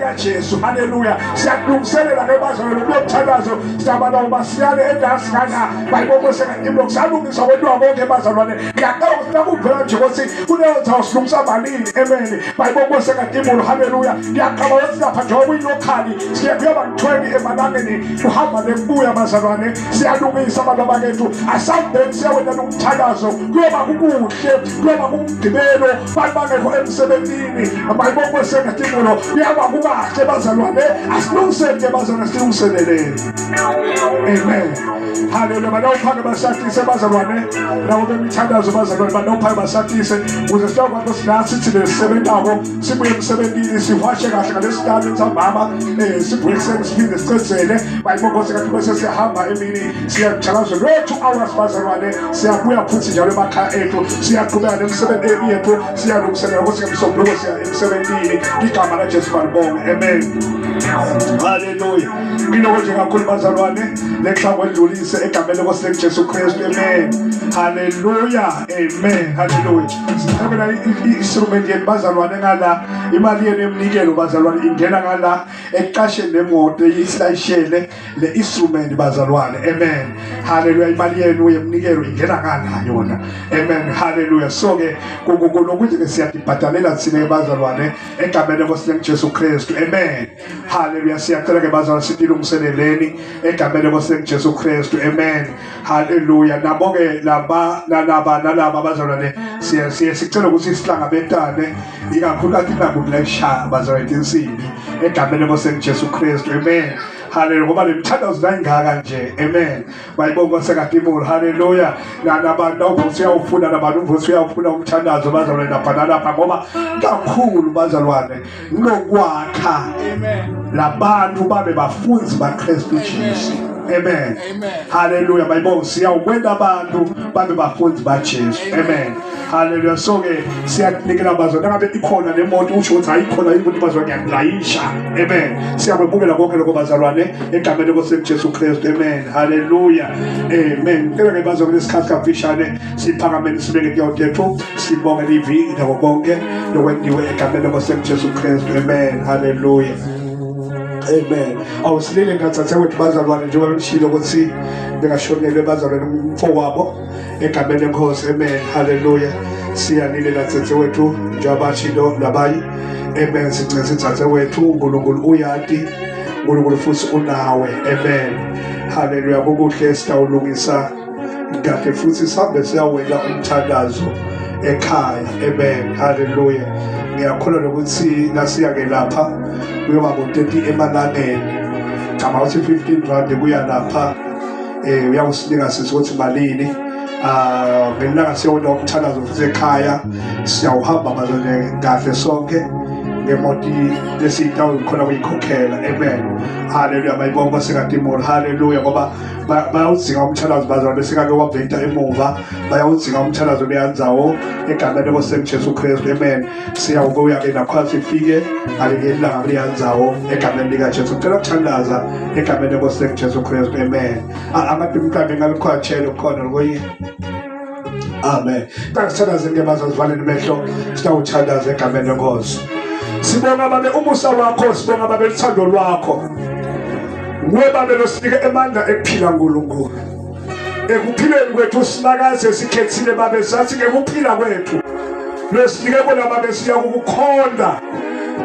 Speaker 5: kaJesu. Hallelujah. Siyakulungiselela ke bazalwane ukuyothandaza siyabala ubasiyane endasikana bayibonga imlo salungisa wethu bonke bazalwane. Ngiyacela ukuthi nakuphela nje ukuthi kunenza usilungisa malini amen. Bayibonga sekadimo hallelujah. Ngiyaqala ukuthi lapha nje okuyilokhali siyakuya bangithweni emalangeni kuhamba lebuya bazalwane siyalungisa abantu bakethu asambe siyawenza umthandazo kuyoba kubuhle kuyoba kumgibelo bangekho emsebenzini bayibonga sekadimo kuyaba kubahle bazalwane asilungisele bazalwane silungiselele amen. Hallelujah. Banawuphaka basatise bazalwane nawo bemithandazo bazalwane banawuphaka basatise ukuze siyakwazi sinasi sinesebenzako sibuye emsebenzini sihwashe kahle ngalesitalo samama sibuye sesiphinde sicedzele bayibonga sekadimo sesihamba emini siyajalazo 2 hours bazalwane siyabuya futhi njalo emakhaya ethu siyaqhubeka nemsebenzi yethu siyalungiselela ukuthi isombuluko siya emsebentini igama laJesu malibonge amen haleluya nginoke nje kakhulu bazalwane lekhamba edlulise egameni lenkosi Jesu Kristu amen haleluya amen haleluya sithabela i-instrument yenu bazalwane ngala imali yenu emnikelo bazalwane ingena ngala eqasheni nemoto islayishele le instrument bazalwane amen haleluya imali yenu yemnikelo ingena ngala yona amen haleluya so ke lokuthi ke siyadibhadalela sine bazalwane egameni lenkosi Jesu Kristu amen haleluya siyacela ke bazalwane sitilungiseleleni egameni lenkosi Jesu Kristu amen haleluya nabo ke nalaba bazalwane sicela ukuthi sihlangabetane ikakhulu athi nabo kuleshaya bazalwane insimbi egameni lenkosi Jesu Kristu amen haleluya ngoba lemthandazo langaka nje amen bayibonga sekadimula haleluya nabantu obusiyawufuna nabantu obusiyawufuna umthandazo bazalwane lapha ngoba kakhulu bazalwane ngokwakha amen labantu babe bafunzi baKristu Jesu amen haleluya bayibonga siyawukwenda abantu babe bafunzi baJesu amen haleluya so ke siyakunikela bazalwane ngabe ikhona lemoto usho ukuthi ayikhona ukuthi bazalwane ngiyalayisha amen siyabukela konke lokho bazalwane egameni lenkosi Jesu Kristu amen haleluya amen ngicela ke bazalwane isikhathi kafishane siphakameni sibeke kuyawethu sibonge livi nabo bonke lokwendiwe egameni lenkosi Jesu Kristu amen haleluya amen awusilile ngathathe wethu bazalwane njengoba ngishilo ukuthi bengashonele bazalwane umfowabo egameni lenkosi amen haleluya siyanilela tsethe wethu njengoba shilo labayi amen sicela tsethe wethu uNkulunkulu uyati uNkulunkulu futhi unawe amen haleluya kukuhle sitawulungisa kahle futhi sihambe siyawela umthandazo ekhaya amen haleluya ngiyakholwa ukuthi nasiyake lapha kuyoba ngo-30 emalangeni kama uthi 15 rand kuya lapha uyawusinika sisithi malini ngelanga siyona umthandazo futhi ekhaya siyawuhamba bazalwane kahle sonke ngemoti lesitawu khona kuyikhokhela amen haleluya bayibonga sekadimula haleluya ngoba bayawudzinga umthandazo bazalwane sikake wabhenta emuva bayawudzinga umthandazo leyanzawo egameni lenkosi Jesu Kristu amen siyawubuya ke nakho sifike alekelanga leyanzawo egameni likaJesu ngicela ukuthandaza egameni lenkosi Jesu Kristu amen amathi mhlambe ngalikhwatshela khona lokuyi amen tangisithandaze ngebazalwane zivaleni mehlo sitawuthandaza egameni lenkosi sibonga babe umusa wakho sibonga babe uthando lwakho ngoba belosinike emandla ekuphila uNkulunkulu ekuphileni kwethu sinakaze sikhethile babe sathi ngekuphila kwethu lesinike bona babe siyakukhonda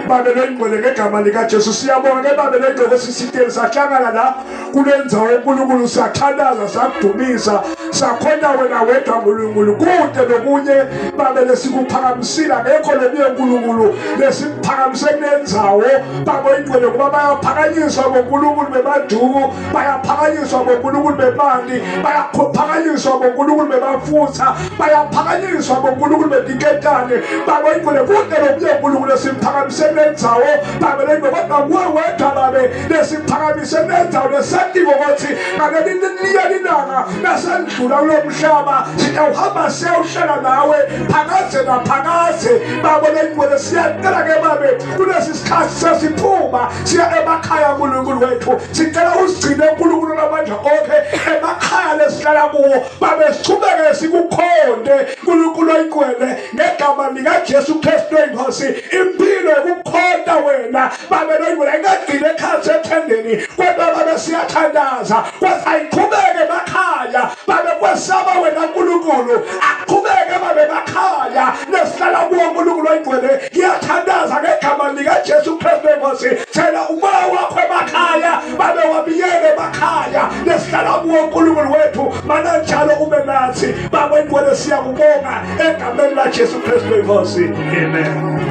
Speaker 5: babe lengcwele ngegama likaJesu siyabonga ke babe lengcwele sisiteli sahlangana la kulenzawo uNkulunkulu siyathandaza sakudumisa sakhona wena wedwa uNkulunkulu kude nokunye babe lesikuphakamisile ngekho lebiye uNkulunkulu lesiphakamise kulenzawo babe ingcwele kuba bayaphakanyiswa ngoNkulunkulu bebaduku bayaphakanyiswa ngoNkulunkulu bebandi bayaphakanyiswa ngoNkulunkulu bebafutha bayaphakanyiswa ngoNkulunkulu bediketane babe ingcwele kude nokunye uNkulunkulu lesiphakamise kulenzawo babe lengcwele kodwa wedwa babe lesiphakamise kulenzawo lesandiko ukuthi ngaleli liyalilanga nasandlula kulomhlaba sitawuhamba siyawuhlala nawe phakaze naphakaze babe lengcwele siyacela ke babe kulesi sikhathi sesiphuma siya emakhaya uNkulunkulu wethu sicela usigcine uNkulunkulu lamandla onke emakhaya lesihlala kuwo babe sichubeke sikukhonde uNkulunkulu oyingcwele ngegama likaJesu Kristu inkosi impilo yokukhonda wena babe lengcwele ingagcine ekhaya ethendeni kodwa babe siyathandaza kwathi ayiqhubeke emakhaya babe kwesaba wena uNkulunkulu aqhubeke babe emakhaya lesihlala kuwo uNkulunkulu oyingcwele ngiyathandaza ngegama likaJesu Kristu inkosi thela umoya wakho emakhaya babe wabiyele emakhaya lesihlala kuwo uNkulunkulu wethu mananjalo ube nathi babe ingcwele siyakubonga egameni likaJesu Kristu inkosi amen.